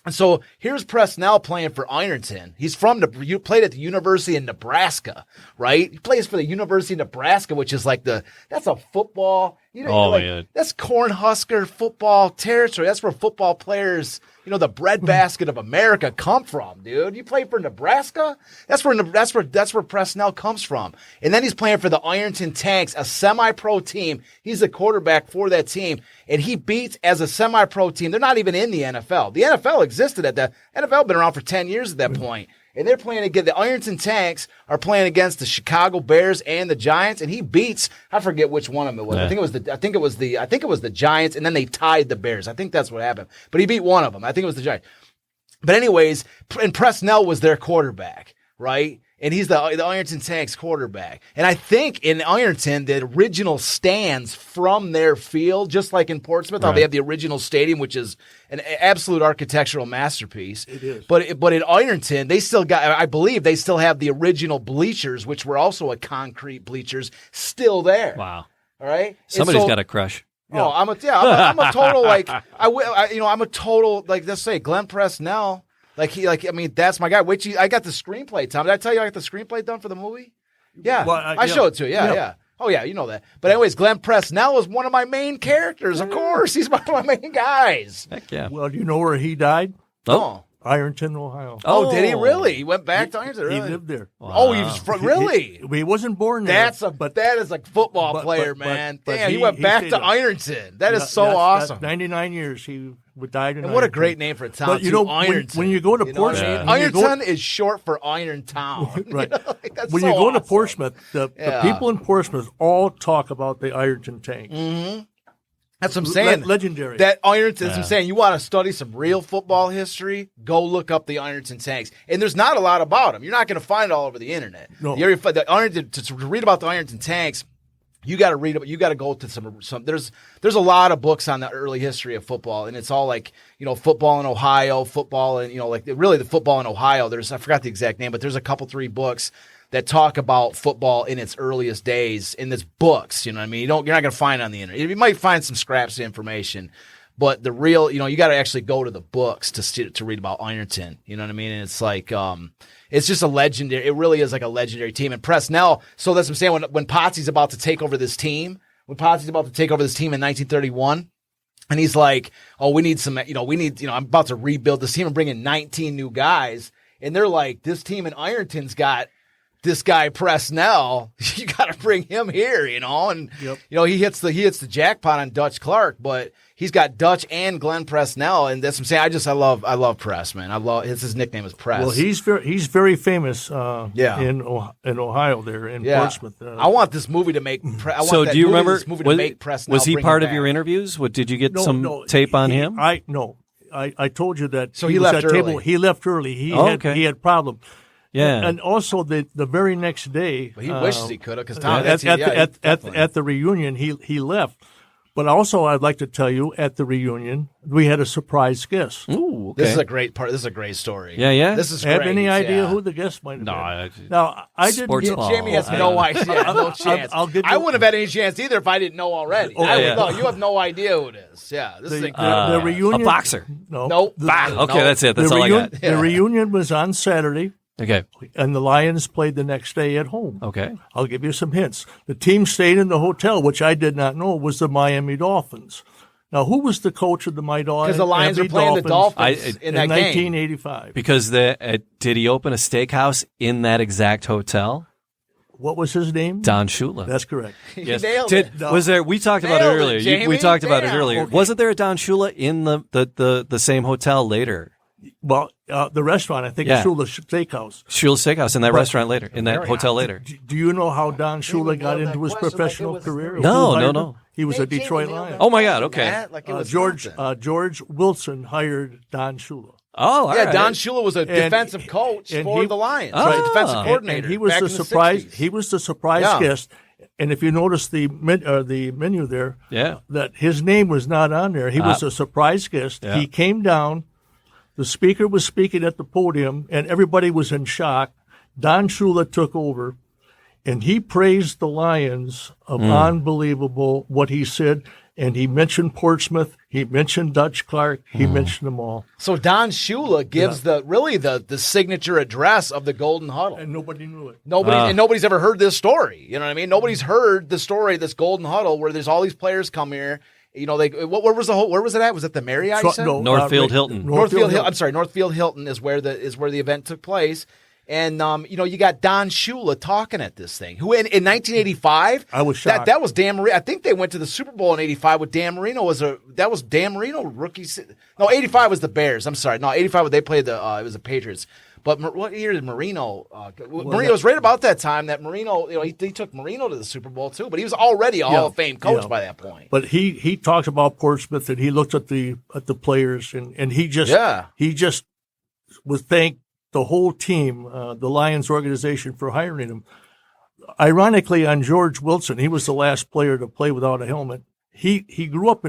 And so here's Presnell playing for Ironton. He's you played at the University of Nebraska, right? He plays for the University of Nebraska, which is like that's a football. Man. That's Cornhusker football territory. That's where football players, the breadbasket of America come from, dude. You play for Nebraska? That's where Presnell comes from. And then he's playing for the Ironton Tanks, a semi-pro team. He's the quarterback for that team. And he beats, as a semi-pro team, they're not even in the NFL. The NFL existed NFL been around for 10 years at that point. And they're playing against the Ironton Tanks are playing against the Chicago Bears and the Giants, and he beats, I forget which one of them it was. Yeah. I think it was the Giants, and then they tied the Bears. I think that's what happened. But he beat one of them. I think it was the Giants. But anyways, and Presnell was their quarterback, right? And he's the Ironton Tanks quarterback. And I think in Ironton, the original stands from their field, just like in Portsmouth, how they have the original stadium, which is an absolute architectural masterpiece. It is. But in Ironton, I believe they still have the original bleachers, which were also concrete bleachers, still there. Wow. All right? Somebody's got a crush. Oh, I'm a total, like, I'm a total, like, let's say Glenn Presnell. That's my guy. I got the screenplay, Tom. Did I tell you I got the screenplay done for the movie? Yeah. Well, I showed it to you. Yeah. Oh, yeah, you know that. But anyways, Glenn Presnell is one of my main characters, of course. He's one of my main guys. Heck yeah. Well, do you know where he died? Oh. Ironton, Ohio. Oh, did he really? He went back to Ironton? He Really? lived there. Wow. Oh, he was from really? He wasn't born there. That is a football player, man. Damn, he went back to Ironton. That is so awesome. 99 years he died in And what a Ironton. great name for a town, But Ironton. when you go to You know what Portsmouth, I mean? Ironton is short for Iron Town. right? That's When so you go to awesome. Portsmouth, the people in Portsmouth all talk about the Ironton tanks. That's what I'm saying. Legendary. That Ironton, that's what I'm saying. You want to study some real football history? Go look up the Ironton tanks. And there's not a lot about them. You're not going to find it all over the internet. No. The Ironton, to read about the Ironton tanks, you got to read it. You got to go to some. There's a lot of books on the early history of football, and it's all like football in Ohio, football, and like really the football in Ohio. I forgot the exact name, but there's a couple 3 books that talk about football in its earliest days in this books. You know what I mean? You're not going to find it on the internet. You might find some scraps of information, but the real, you got to actually go to the books to read about Ironton. You know what I mean? And it's like, it's just a legendary. It really is like a legendary team. And Presnell. So that's what I'm saying. When Potsy's about to take over this team, in 1931. And he's like, oh, we need some, I'm about to rebuild this team and bring in 19 new guys. And they're like, this team in Ironton's got this guy Presnell. You got to bring him here, and he hits the jackpot on Dutch Clark, but he's got Dutch and Glenn Presnell, and that's what I'm saying. I love Press, man. His nickname is Press. Well, he's very famous. In Ohio there in Portsmouth. I want this movie to make. So do you remember? Presnell. Was he part of your interviews? Did you get some tape on him? I told you that. So he left early. He left early. He had problems. Yeah, and also the very next day, but he wishes he could have because Tom at the reunion he left. But also, I'd like to tell you, at the reunion, we had a surprise guest. Ooh, okay. This is a great part. This is a great story. Yeah. This is have great. any idea who the guest might have been? No, I didn't. Jamie has no idea. No chance. I wouldn't have had any chance either if I didn't know already. You have no idea who it is. Yeah, this is the reunion. A boxer. No. That's it. That's all I got. The reunion was on Saturday. Okay. And the Lions played the next day at home. Okay. I'll give you some hints. The team stayed in the hotel, which I did not know was the Miami Dolphins. Now, who was the coach of the Miami Dolphins? Because the Lions were playing the Dolphins in that game. 1985. Because did he open a steakhouse in that exact hotel? What was his name? Don Shula. That's correct. Yes. Nailed it. Was there? We talked about it earlier. We talked about it earlier. Okay. Wasn't there a Don Shula in the same hotel later? Well, the restaurant, I think, is Shula Steakhouse. Shula Steakhouse in that restaurant later, in that hotel later. Do you know how Don Shula got into his professional career? No. He was a Detroit Lion. Oh my God! Okay. George Wilson hired Don Shula. Oh, all right. Don Shula was a defensive coach for the Lions, right? Defensive coordinator. And he was the surprise. He was the surprise guest. And if you notice the menu there, that his name was not on there. He was a surprise guest. Yeah. He came down. The speaker was speaking at the podium, and everybody was in shock. Don Shula took over, and he praised the Lions of unbelievable what he said. And he mentioned Portsmouth. He mentioned Dutch Clark. He mentioned them all. So Don Shula gives the signature address of the Golden Huddle. And nobody knew it. Nobody's ever heard this story. You know what I mean? Nobody's heard the story of this Golden Huddle where there's all these players come here. Where was it at? Was it the Marriott? Northfield Hilton. Northfield Hilton. I'm sorry, Northfield Hilton is where the event took place. And you got Don Shula talking at this thing. Who in 1985? I was shocked. That was Dan Marino. I think they went to the Super Bowl in '85 with Dan Marino. That was Dan Marino rookie. No, '85 was the Bears. I'm sorry. No, '85 they played it was the Patriots. But what year did Marino? Marino was right about that time that Marino. He took Marino to the Super Bowl too. But he was already a Hall of Fame coach by that point. But he talked about Portsmouth and he looked at the players and he just was thanked the whole team, the Lions organization, for hiring him. Ironically, on George Wilson, he was the last player to play without a helmet. He grew up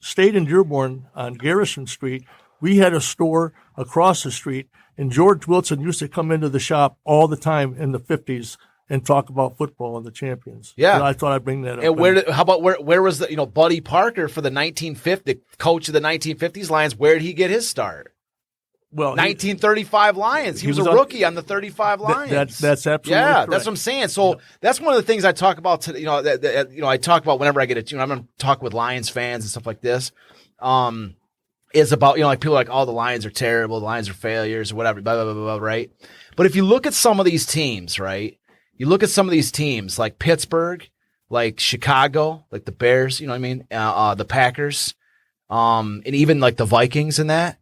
stayed in Dearborn on Garrison Street. We had a store across the street. And George Wilson used to come into the shop all the time in the 50s and talk about football and the champions. Yeah. And I thought I'd bring that up. And where was the Buddy Parker for the 1950 coach of the 1950s Lions? Where did he get his start? Well, 1935 Lions. He was a rookie on the 35 Lions. That's absolutely correct. That's what I'm saying. So that's one of the things I talk about. I talk about whenever I get it. I'm going to talk with Lions fans and stuff like this. is about, like people are like, oh, the Lions are terrible, the Lions are failures or whatever, blah, blah, blah, blah, right? But if you look at some of these teams, right? You look at some of these teams like Pittsburgh, like Chicago, like the Bears, you know what I mean? The Packers, and even like the Vikings and that.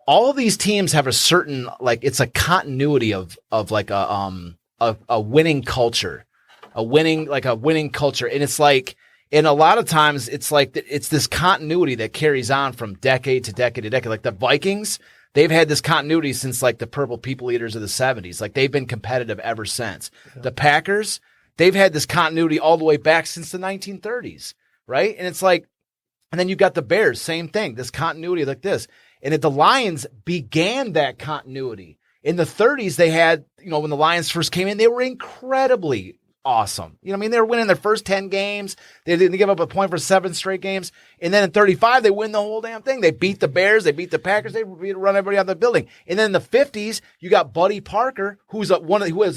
All of these teams have a certain, like, it's a continuity of like a winning culture, a winning culture. And it's like, and a lot of times it's like, it's this continuity that carries on from decade to decade to decade. Like the Vikings, they've had this continuity since like the Purple People Eaters of the 70s. Like they've been competitive ever since. Yeah. The Packers, they've had this continuity all the way back since the 1930s, right? And it's like, and then you've got the Bears, same thing, this continuity like this. And the Lions began that continuity. In the 30s, they had, when the Lions first came in, they were incredibly awesome. You know what I mean? They were winning their first 10 games. They didn't give up a point for 7 straight games. And then in 35, they win the whole damn thing. They beat the Bears. They beat the Packers. They run everybody out of the building. And then in the 50s, you got Buddy Parker, who was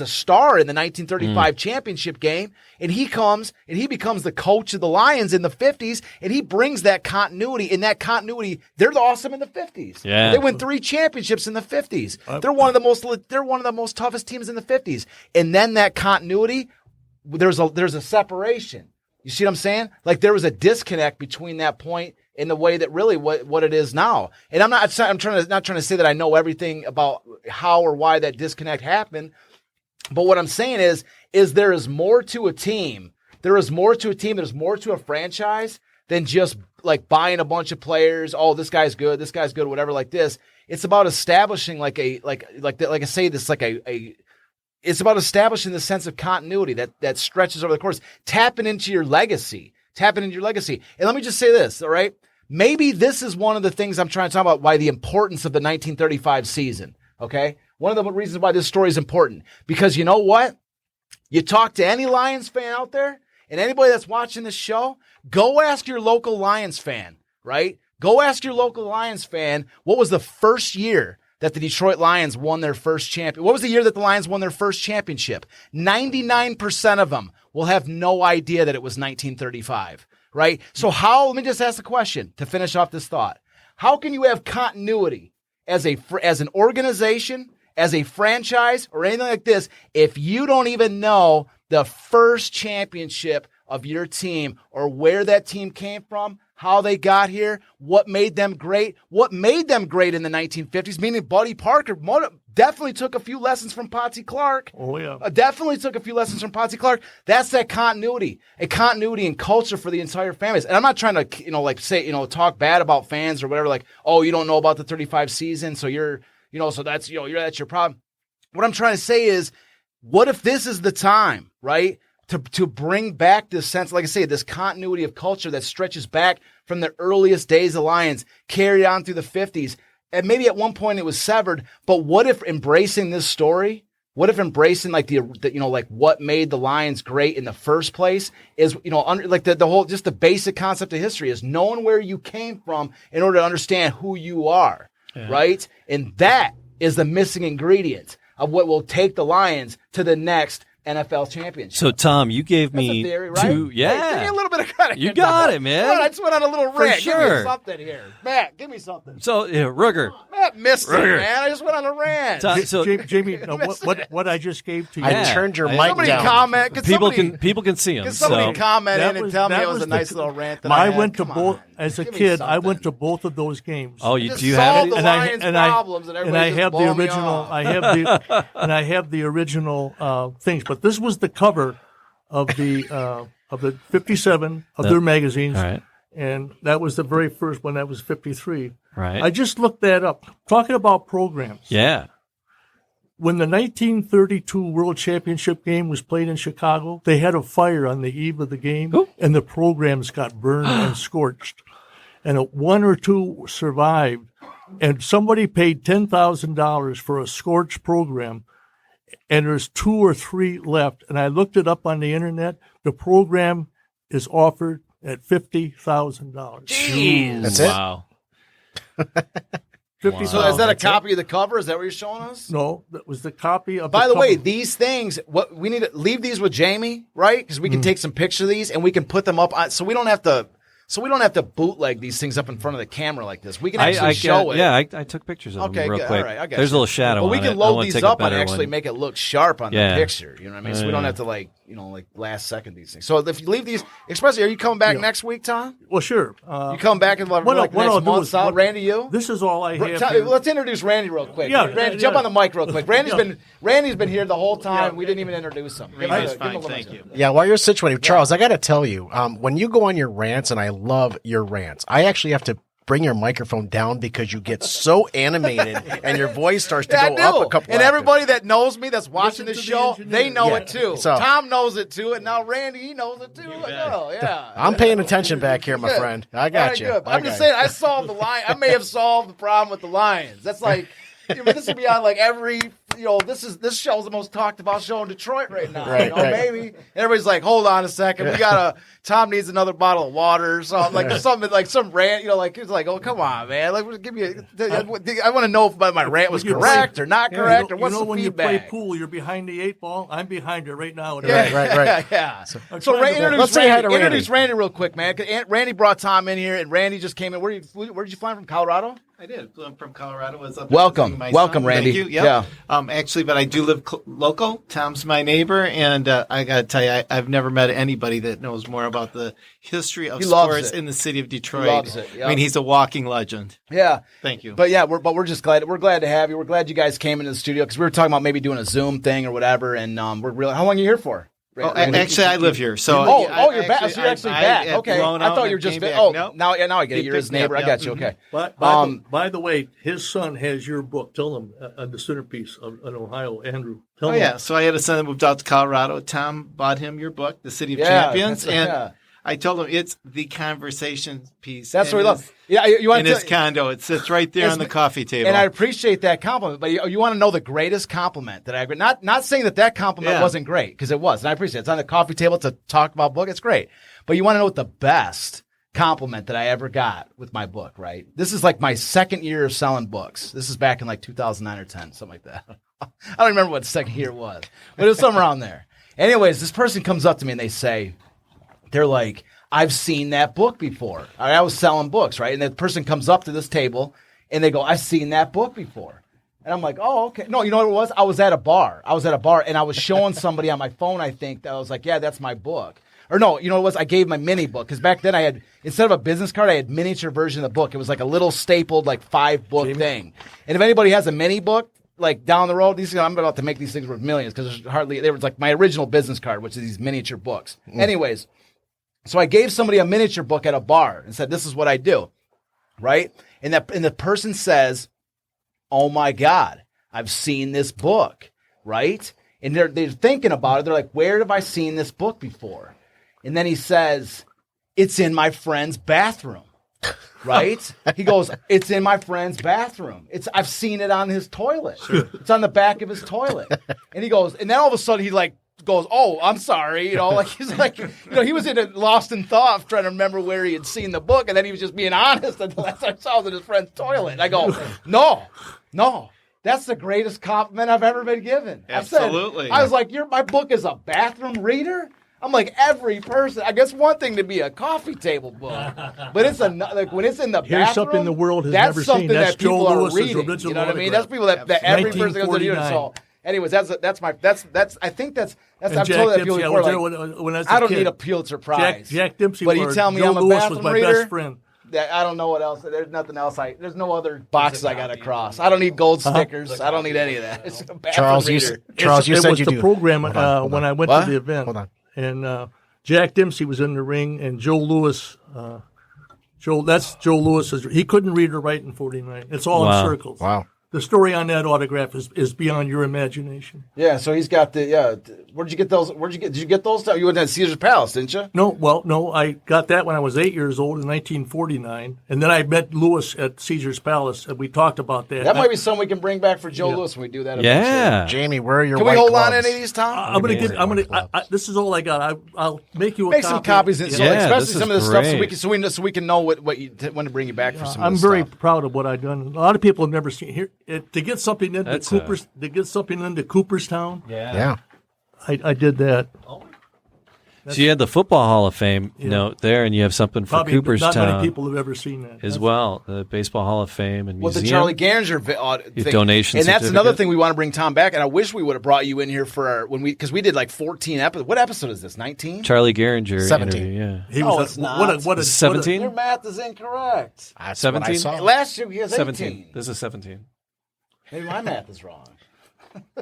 a star in the 1935 championship game. And he comes and he becomes the coach of the Lions in the 50s. And he brings that continuity. In that continuity, they're awesome in the 50s. Yeah. They win 3 championships in the 50s. They're one of the most toughest teams in the 50s. And then that continuity, there's a separation. You see what I'm saying? Like there was a disconnect between that point and the way that really what it is now. And I'm not trying to say that I know everything about how or why that disconnect happened. But what I'm saying is there is more to a team. There is more to a team. There's more to a franchise than just like buying a bunch of players. Oh, this guy's good, whatever like this. It's about establishing it's about establishing the sense of continuity that stretches over the course, tapping into your legacy. And let me just say this, all right? Maybe this is one of the things I'm trying to talk about, why the importance of the 1935 season, okay? One of the reasons why this story is important, because you know what? You talk to any Lions fan out there, and anybody that's watching this show, go ask your local Lions fan, right? Go ask your local Lions fan, what was the first year that the Detroit Lions won their first champion? What was the year that the Lions won their first championship? 99% of them will have no idea that it was 1935, right? So let me just ask the question to finish off this thought. How can you have continuity as an organization, as a franchise, or anything like this if you don't even know the first championship of your team or where that team came from, how they got here, what made them great in the 1950s, meaning Buddy Parker definitely took a few lessons from Potsy Clark. Oh, yeah. Definitely took a few lessons from Potsy Clark. That's that continuity, a continuity and culture for the entire families. And I'm not trying to, talk bad about fans or whatever, like, oh, you don't know about the 35 season, so that's your problem. What I'm trying to say is, what if this is the time, right? To bring back this sense, like I say, this continuity of culture that stretches back from the earliest days of Lions, carried on through the 50s. And maybe at one point it was severed, but what if embracing this story, what if embracing what made the Lions great in the first place is, the whole, just the basic concept of history is knowing where you came from in order to understand who you are, right? And that is the missing ingredient of what will take the Lions to the next NFL championship. So, Tom, you gave me theory, right? two. Yeah. Hey, give me a little bit of credit. You got it, man. I just went on a little rant. Sure. Give me something here. Matt, give me something. So, Ruger. Matt missed it, man. I just went on a rant. Jamie, what I just gave to you. I turned your mic down. Comment. People can see him. Can somebody comment in and tell me it was a nice little rant that I had? I went to both, as a kid, I went to both of those games. Oh, do you have it? And I have the original. I have the original things. But this was the cover of the 57 of their magazines, right. And that was the very first one. That was 53. Right. I just looked that up. Talking about programs. Yeah. When the 1932 World Championship game was played in Chicago, they had a fire on the eve of the game, and the programs got burned and scorched. And one or two survived, and somebody paid $10,000 for a scorched program. And there's 2 or 3 left. And I looked it up on the internet. The program is offered at $50,000. Jeez. That's it? Wow. So is that a copy of the cover? Is that what you're showing us? No, that was the copy of By the way, cover. these things, what we need to leave these with Jamie, right? Because we can take some pictures of these and we can put them up so we don't have to So we don't have to bootleg these things up in front of the camera like this. We can actually show it. Yeah, I took pictures of them real quick. All right, I got There's a little shadow But we on can it. load these up and actually make it look sharp on the picture. You know what I mean? So we don't have to last second these things. So if you leave these, especially, are you coming back next week, Tom? Well, sure. You come back in next month, Randy, you? This is all I have. Let's introduce Randy real quick. Yeah, Randy, jump on the mic real quick. Randy's been here the whole time. We didn't even introduce him. Randy's fine, thank you. Yeah, while you're situated, Charles, I got to tell you, when you go on your rants, and I love your rants, I actually have to bring your microphone down because you get so animated and your voice starts to go up a couple. And everybody that knows me that's watching the show, they know it too. So, Tom knows it too, and now Randy, he knows it too. I'm paying attention back here, my friend. I got you. I'm just saying, I solved the line. I may have solved the problem with the Lions. That's like, this would be on like every. This show's the most talked about show in Detroit right now. Right. Maybe everybody's like, hold on a second, Tom needs another bottle of water or something. Like there's something like some rant, it's like, oh come on, man, like give me. I want to know if my rant was correct or not correct, or what's the when feedback. You play pool, you're behind the 8 ball. I'm behind it right now. Right. Yeah. So introduce Randy real quick, man. Randy brought Tom in here, and Randy just came in. Where did you fly from? Colorado? I did. I'm from Colorado. Was up welcome, Randy. Thank you. Yep. Yeah. Actually, but I do live local. Tom's my neighbor, and I got to tell you, I've never met anybody that knows more about the history of sports in the city of Detroit. He loves it. Yep. I mean, he's a walking legend. Yeah. Thank you. But yeah, we're just glad. We're glad to have you. We're glad you guys came into the studio because we were talking about maybe doing a Zoom thing or whatever. And we're really. How long are you here for? Actually, I live here. So you're back. So you're actually back. Okay. I thought you were just. Now I get it. You're his neighbor. I got you. Okay. By the way, his son has your book. Tell him the centerpiece in Ohio, Andrew. So I had a son that moved out to Colorado. Tom bought him your book, The City of Champions, and I told him it's the conversation piece. That's what he loves. Yeah, you want in his condo. It sits right there on the coffee table. And I appreciate that compliment. But you want to know the greatest compliment that I agree. Not saying that compliment wasn't great, because it was, and I appreciate it. It's on the coffee table to talk about book. It's great. But you want to know what the best compliment that I ever got with my book, right? This is like my second year of selling books. This is back in like 2009 or 10, something like that. I don't remember what the second year was, but it was somewhere around there. Anyways, this person comes up to me and they're like, I've seen that book before. I was selling books, right? And the person comes up to this table and they go, I've seen that book before. And I'm like, oh, okay. No, you know what it was? I was at a bar and I was showing somebody on my phone, I think, that I was like, yeah, that's my book. Or no, you know what it was? I gave my mini book, because back then I had, instead of a business card, I had miniature version of the book. It was like a little stapled, like 5-book thing. And if anybody has a mini book, like down the road, I'm about to make these things worth millions, because they were like my original business card, which is these miniature books. Anyways, so I gave somebody a miniature book at a bar and said, this is what I do, right? And the person says, oh my God, I've seen this book, right? And they're thinking about it. They're like, where have I seen this book before? And then he says, it's in my friend's bathroom, right? He goes, it's in my friend's bathroom. I've seen it on his toilet. Sure. It's on the back of his toilet. And he goes, and then all of a sudden he like goes, oh, I'm sorry. Like he's like, he was lost in thought trying to remember where he had seen the book. And then he was just being honest until I saw it in his friend's toilet. And I go, no. That's the greatest compliment I've ever been given. Absolutely. I was like, my book is a bathroom reader? I'm like, every person. I guess one thing to be a coffee table book, but it's like when it's in the bathroom. Here's something the world has never seen. That's Joe people are Lewis's reading. original You know what I mean? That's autograph. people that every person goes to read. So, anyways, I told that people before. Like, I don't need a Pulitzer Prize. Jack Dempsey. But you tell me Joe I'm a Lewis bathroom was my reader. best friend. I don't know what else. There's nothing else. There's no other boxes I got to cross. I don't need gold stickers. I don't need any of that. It's a bathroom reader. Charles, you said was you the do. program when I went to the event. Hold on. And Jack Dempsey was in the ring, and Joe Lewis. That's Joe Lewis. He couldn't read or write in 49. It's all in circles. Wow. The story on that autograph is beyond your imagination. Yeah, so he's got where'd you get those? Did you get those? You went to Caesar's Palace, didn't you? No, I got that when I was 8 years old in 1949, and then I met Lewis at Caesar's Palace, and we talked about that. That might be something we can bring back for Joe Lewis when we do that. Yeah, Jamie, where are your? Can white we hold gloves? on to any of these, Tom? This is all I got. I'll make you a make copy. some copies, especially some of this great. stuff, so we can know when to bring you back for some. I'm of this very stuff. proud of what I've done. A lot of people have never seen here to get something into Cooperstown. Yeah. I did that. So you had the Football Hall of Fame note there, and you have something for Probably Cooperstown. Not many people have ever seen that. as well. The Baseball Hall of Fame and museum. The Charlie Garinger thing. Donation and that's certificate. another thing we want to bring Tom back. And I wish we would have brought you in here for because we did like 14 episodes. What episode is this? 19? Charlie Garinger 17. interview, yeah. He No, was it's not. What a 17? Your math is incorrect. That's 17? what I saw. Last year he was 17. 18. This is 17. Maybe my math is wrong.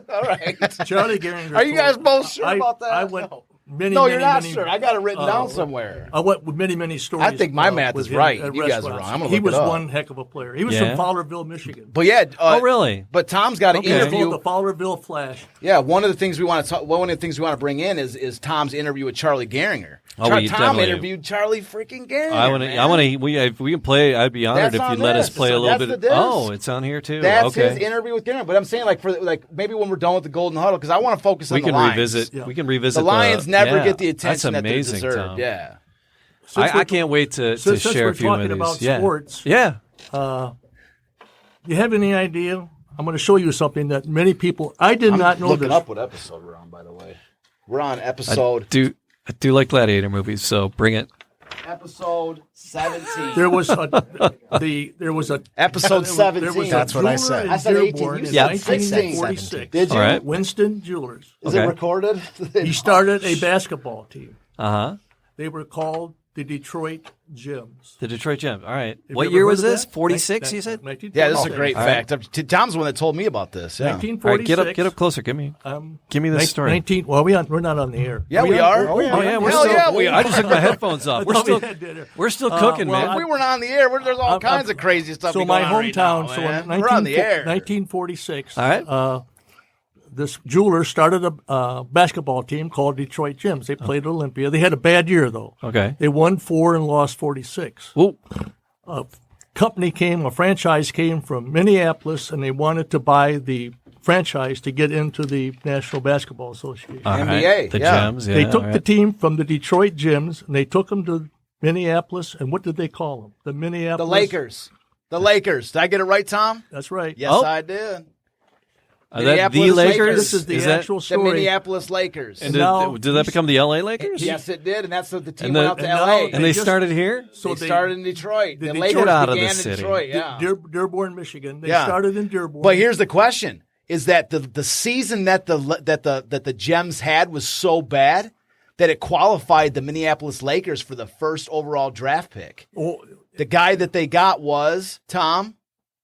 All right. Charlie Garinger. Are you guys both sure about that? I went many. No, many, you're not many, sure. I got it written down somewhere. I went with many stories. I think my math with is him right. at You guys are restaurants. wrong. I'm gonna He look was it up. one heck of a player. He was Yeah? from Fowlerville, Michigan. But yeah. Oh, really? But Tom's got an He was interview. the Fowlerville Flash. Yeah, one of the things we want to bring in is Tom's interview with Charlie Garinger. Oh, Tom we definitely- interviewed Charlie freaking Garinger. I want to. If we can play. I'd be honored That's if on you'd let us this. play a So little that's bit. the disc. Oh, it's on here too. That's okay. his interview with Garinger. But I'm saying maybe when we're done with the Golden Huddle, because I want to focus on we the can Lions. revisit. Yeah. We can revisit. The Lions never get the That's attention that they amazing, deserve. Tom. Yeah. I can't wait to Since share we're a few talking of about these. Yeah. sports, Yeah. you have any idea? I'm going to show you something that many people. I did not know Looking this. up what episode we're on, by the way. We're on episode I do like gladiator movies, so bring it. episode 17. There was a Episode 17. There was a That's what I jeweler said. in I said 18. Dearborn You in said 1946. Did you? All right. Winston Jewelers. Is Okay. it recorded? He started a basketball team. Uh-huh. They were called the Detroit Gems. The Detroit Gems. All right. Have What you ever year heard was of this? that? 46, you said? Yeah, this is a 1946. great fact. Tom's the one that told me about this. Yeah. 1946. All right, get up closer. Give me this story. Well, we're not on the air. Yeah, we are. Oh yeah, we're Hell still. yeah, we are. I just took my headphones off. We're still. dinner. We're still cooking, well, man. If we weren't on the air, there's all kinds of crazy stuff So going my on right hometown. now, So man. in We're on the air. 1946. All right. This jeweler started a basketball team called Detroit Gems. They played Olympia. They had a bad year though. Okay. They won 4 and lost 46. Whoa. A franchise came from Minneapolis, and they wanted to buy the franchise to get into the National Basketball Association. All right. NBA, The yeah. Gems. Yeah. They took all the right. team from the Detroit Gems, and they took them to Minneapolis. And what did they call them? The The Minneapolis. Lakers. The Lakers. Did I get it right, Tom? That's right. Yes, Oh. I did. Are that the Minneapolis Lakers? Lakers. This is the that- actual The story. Minneapolis Lakers. And Now, did that become the LA Lakers? Yes, it did, and that's what the team And went the- out to and now L.A. And they just- started here. So they started in Detroit. The Detroit- Lakers Get out of the began in city. Detroit. Yeah. Dearborn, Michigan. They Yeah. started in Dearborn. But here's the question: is that the season that the Gems had was so bad that it qualified the Minneapolis Lakers for the first overall draft pick. Oh, The guy that they got was Tom.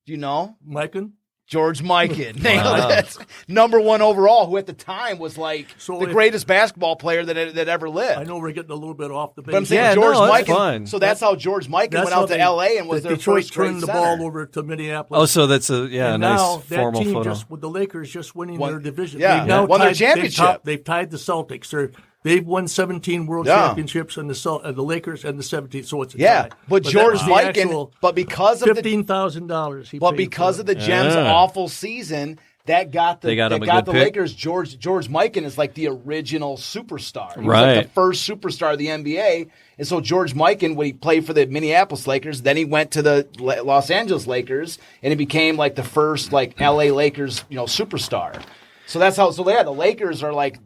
Do you know? Mikan? George Mikan. Nailed it. Number 1 overall, who at the time was like So the if- greatest basketball player that ever lived. I know we're getting a little bit off the base. But I'm saying Yeah, George no, that's Mikan. fine. So that's how George Mikan went out to L.A. and was the their Detroit first great turned the center. ball over to Minneapolis. Oh, so that's a and nice now that formal team photo. with the Lakers just winning Won- their division. yeah, They've now won their tied- championship. They've tied the Celtics. They've won 17 World Yeah. Championships, and the Lakers and the 17. So it's a Yeah, tie. but that George was the Mikan, actual but because of the $15,000 he But paid because for of the Gems' Yeah. awful season, that got They got him a good the pick. Lakers. George Mikan is like the original superstar. He was Right. like the first superstar of the NBA. And so George Mikan, when he played for the Minneapolis Lakers, then he went to the Los Angeles Lakers, and he became like the first like LA Lakers, superstar. So that's how. So yeah, the Lakers are like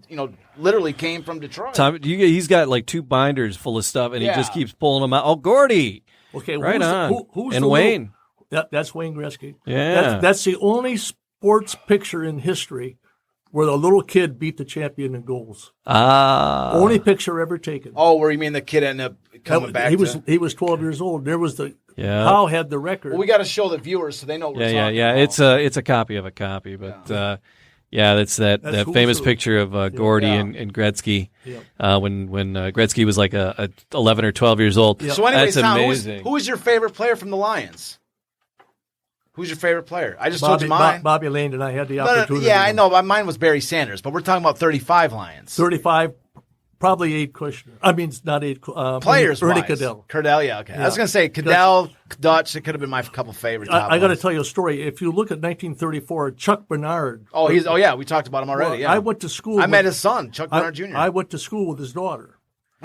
literally came from Detroit. Tom, he's got like 2 binders full of stuff, and he Yeah. just keeps pulling them out. Oh, Gordy. Okay, Right on. Who's And the Wayne. That's Wayne Gretzky. Yeah. That's the only sports picture in history where the little kid beat the champion in goals. Only picture ever taken. Oh, where you mean the kid ended up coming back? He was 12 years old. There was Yeah. Howe had the record. Well, we got to show the viewers so they know what we're talking about. It's a copy of a copy, but that's that That's famous who's who. picture of Gordy Yeah. and Gretzky Yeah. when Gretzky was like a 11 or 12 years old. So anyways, That's Tom, amazing. who is your favorite player from the Lions? Who's your favorite player? I just told you mine. Bobby Lane and I had the No, no, opportunity. yeah, I know. But mine was Barry Sanders, but we're talking about 35 Lions. 35, probably Abe Kushner. I mean, it's not Abe. Players Ernie wise. Cadell. Cardell, yeah, okay. I was Yeah. going to say Cadell, Dutch. It could have been my couple favorite. top I got to ones. tell you a story. If you look at 1934, Chuck Bernard. Oh, yeah, we talked about him already. Well, yeah, I went to school. I met with- his son, Chuck Bernard Jr. I went to school with his daughter.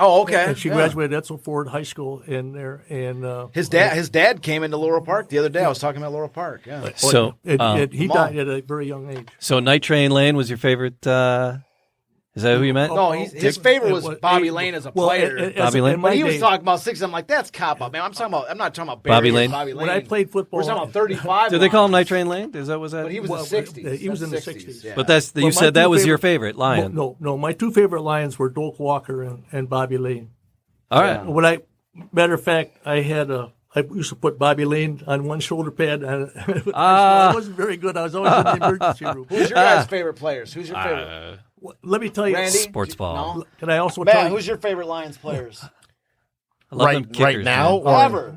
Oh, okay. And she yeah. graduated at Etzel Ford High School in there. And His dad came into Laurel Park the other day. I was talking about Laurel Park. Yeah. So he Come died at a very young age. so Night Train Lane was your favorite Is that who you meant? No, his favorite was Bobby Lane as a player. Bobby Lane? But he was talking about 60. I'm like, that's cop out, man. I'm not talking about Barry Bobby Lane. Bobby Lane. When I played football, we're talking about 35. Did they call him Night Train Lane? Was that? But he was in the 60s. He was in the 60s. Yeah. But you said that was your favorite Lion. No. My two favorite Lions were Doak Walker and Bobby Lane. All right. Matter of fact, I used to put Bobby Lane on one shoulder pad. And I wasn't very good. I was always in the emergency room. Who's your guys' favorite players? Who's your favorite? Let me tell you, Randy? Sports ball. No? Can I also tell you? Who's your favorite Lions players? I love them Right kickers, now, man. or Ever.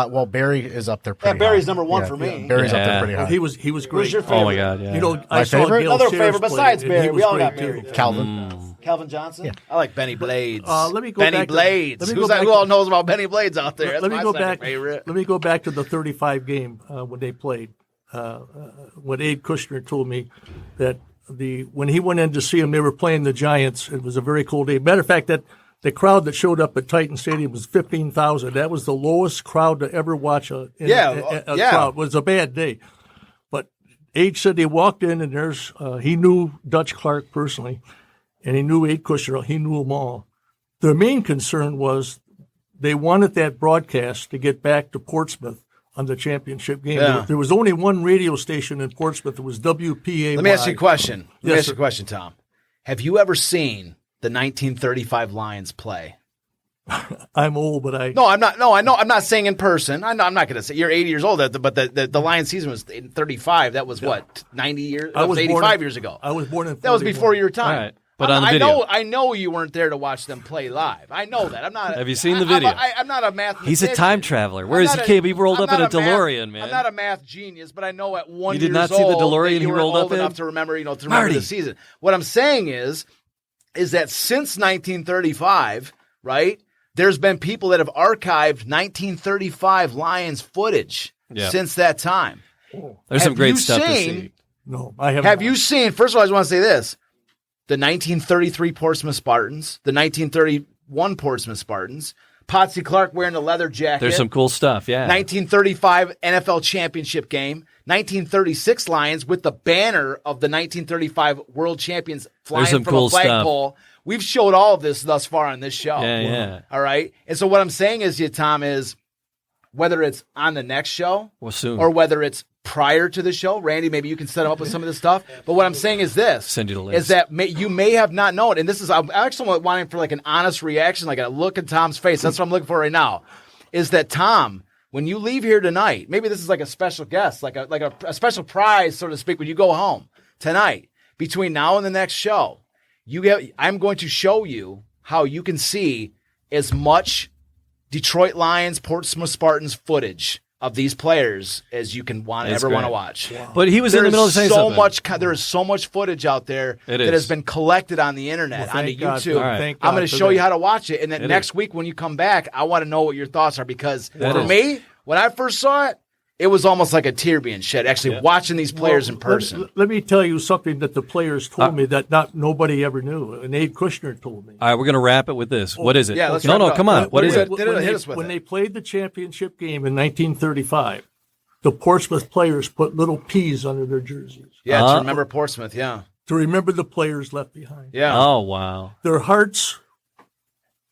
well, Barry is up there pretty Barry's high. number one for me. Yeah, Barry's up Yeah. there pretty high. He was great. Who's your favorite? Oh my God! Yeah. You know, My I saw favorite? Gale Another Sayers favorite play, besides and Barry. he We was all got great, Barry. too. Calvin. Calvin Johnson? I like Benny Blades. Let me go Benny back to- Blades. let me go Who back all to- knows about Benny Blades out there? That's Let me my go second back. favorite. Let me go back to the 35 game when they played. When Abe Kushner told me that when he went in to see him, they were playing the Giants. It was a very cold day. Matter of fact, that the crowd that showed up at Titan Stadium was 15,000. That was the lowest crowd to ever watch a crowd. It was a bad day. But Abe said they walked in and he knew Dutch Clark personally, and he knew Abe Kushner. He knew them all. Their main concern was they wanted that broadcast to get back to Portsmouth on the championship game. Yeah. There was only one radio station in Portsmouth. It was WPAY. Let me ask you a question. Let me Yes, ask you a question, Tom. Have you ever seen the 1935 Lions play? I'm old, but I. No, I'm not. No, I know. I'm not saying in person. I'm not going to say you're 80 years old. But the Lions season was in 35. That was what 90 years. That was 85 years ago. I was born in. That was before your time. All right. But on the video. I know you weren't there to watch them play live. I know that. I'm not. Have you seen the video? I'm not a mathematician. He's a time traveler. Whereas he came, he rolled up in a DeLorean, man. I'm not a math genius, but I know at 1 You years did not old see the DeLorean that he you were rolled old up in? enough to remember, remember Marty. the season. What I'm saying is that since 1935, right? There's been people that have archived 1935 Lions footage since that time. There's some great you stuff to seen- see. No, I haven't. Have you seen? First of all, I just want to say this: the 1933 Portsmouth Spartans, the 1931 Portsmouth Spartans, Potsy Clark wearing the leather jacket. There's some cool stuff, yeah. 1935 NFL championship game, 1936 Lions with the banner of the 1935 world champions flying There's some from cool a flagpole. We've showed all of this thus far on this show. Yeah. All right. And so what I'm saying is, Tom, is whether it's on the next show Well, soon. or whether it's prior to the show, Randy, maybe you can set him up with some of this stuff. But what I'm saying is this: Send you the list. is that you may have not known, and this is I'm actually wanting for like an honest reaction, like a look in Tom's face. That's what I'm looking for right now. Is that Tom? When you leave here tonight, maybe this is like a special guest, like a special prize, so to speak. When you go home tonight, between now and the next show, I'm going to show you how you can see as much Detroit Lions, Portsmouth Spartans footage of these players as you can ever want to watch. Wow. But he was in the middle of saying something. There is so much footage out there that has been collected on the internet, onto YouTube. Right. I'm going to show you how to watch it. And then next week when you come back, I want to know what your thoughts are, because for me, when I first saw it, it was almost like a tear being shed, actually watching these players in person. Let me tell you something that the players told me that nobody ever knew, and Abe Kushner told me. All right, we're going to wrap it with this. What is it? Yeah, let's no, wrap it up. come on. What is it? When they played the championship game in 1935, the Portsmouth players put little P's under their jerseys. Yeah, to remember Portsmouth, to remember the players left behind. Yeah. Oh, wow. Their hearts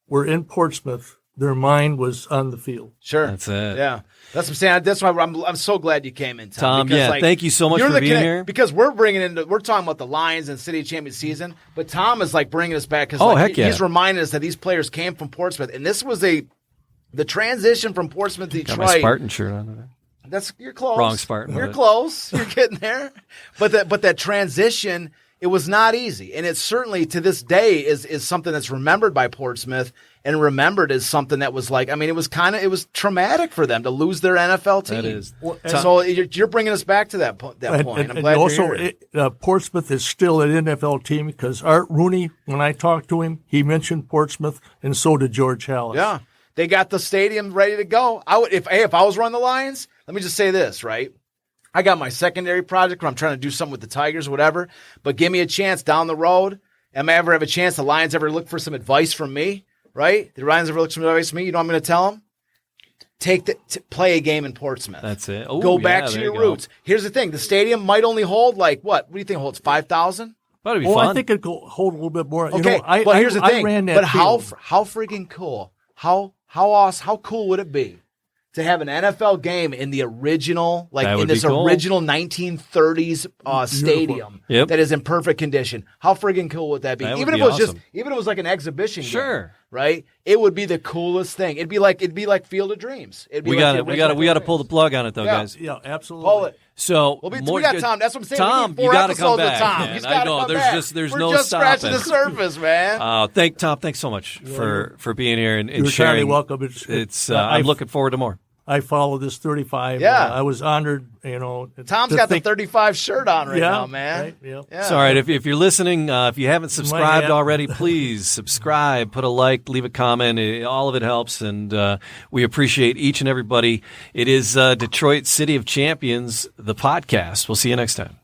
were in Portsmouth. Their mind was on the field. Sure. That's it. Yeah. That's what I'm saying. That's why I'm so glad you came in, Tom. because, Yeah, thank you so much you're for the being here. Because we're talking about the Lions and City Champion season, but Tom is like bringing us back, because heck yeah. he's reminding us that these players came from Portsmouth, and this was the transition from Portsmouth to Got Detroit. my Spartan shirt on. You're close. Wrong Spartan. You're close. You're getting there. But that transition, it was not easy, and it certainly to this day is something that's remembered by Portsmouth and remembered as something that was like, I mean, it was traumatic for them to lose their NFL team. That is. So you're bringing us back to that point. I'm glad you're here. Portsmouth is still an NFL team, because Art Rooney, when I talked to him, he mentioned Portsmouth, and so did George Halas. Yeah, they got the stadium ready to go. If I was running the Lions, let me just say this, right? I got my secondary project where I'm trying to do something with the Tigers or whatever, but give me a chance down the road. Am I ever have a chance? The Lions ever look for some advice from me, right? The Lions ever look for some advice from me? You know what I'm going to tell them? Play a game in Portsmouth. That's it. Go back to your roots. Here's the thing. The stadium might only hold what do you think it holds? 5,000? That'd be Oh, fun. I think it could hold a little bit more. Okay, I here's the thing. I ran that but how field. freaking cool? How awesome? How cool would it be to have an NFL game in the original, like That in would this be cool. original 1930s stadium Yep. that is in perfect condition? How freaking cool would that be? That would even be if it was awesome. even if it was like an exhibition Sure. game, right? It would be the coolest thing. It'd be like Field of Dreams. It'd be We like got the to we original got to we got to Field of pull the Dreams. plug on it though, Yeah. guys. Yeah, absolutely. Pull it. So We more got good- Tom. That's what I'm saying. Tom, we need you 4 got to come episodes back. of Tom. man. He's I gotta know come there's back. there's We're no just scratching stopping. the surface, man. Tom, thanks so much for being here and You're entirely sharing. welcome. It's I'm looking forward to more. I follow this 35. Yeah. I was honored, Tom's to got think- the 35 shirt on right Yeah, now, man. right, yeah. It's all right. If you're listening, if you haven't subscribed hat. already, please subscribe, put a like, leave a comment. All of it helps, and we appreciate each and everybody. It is Detroit City of Champions, the podcast. We'll see you next time.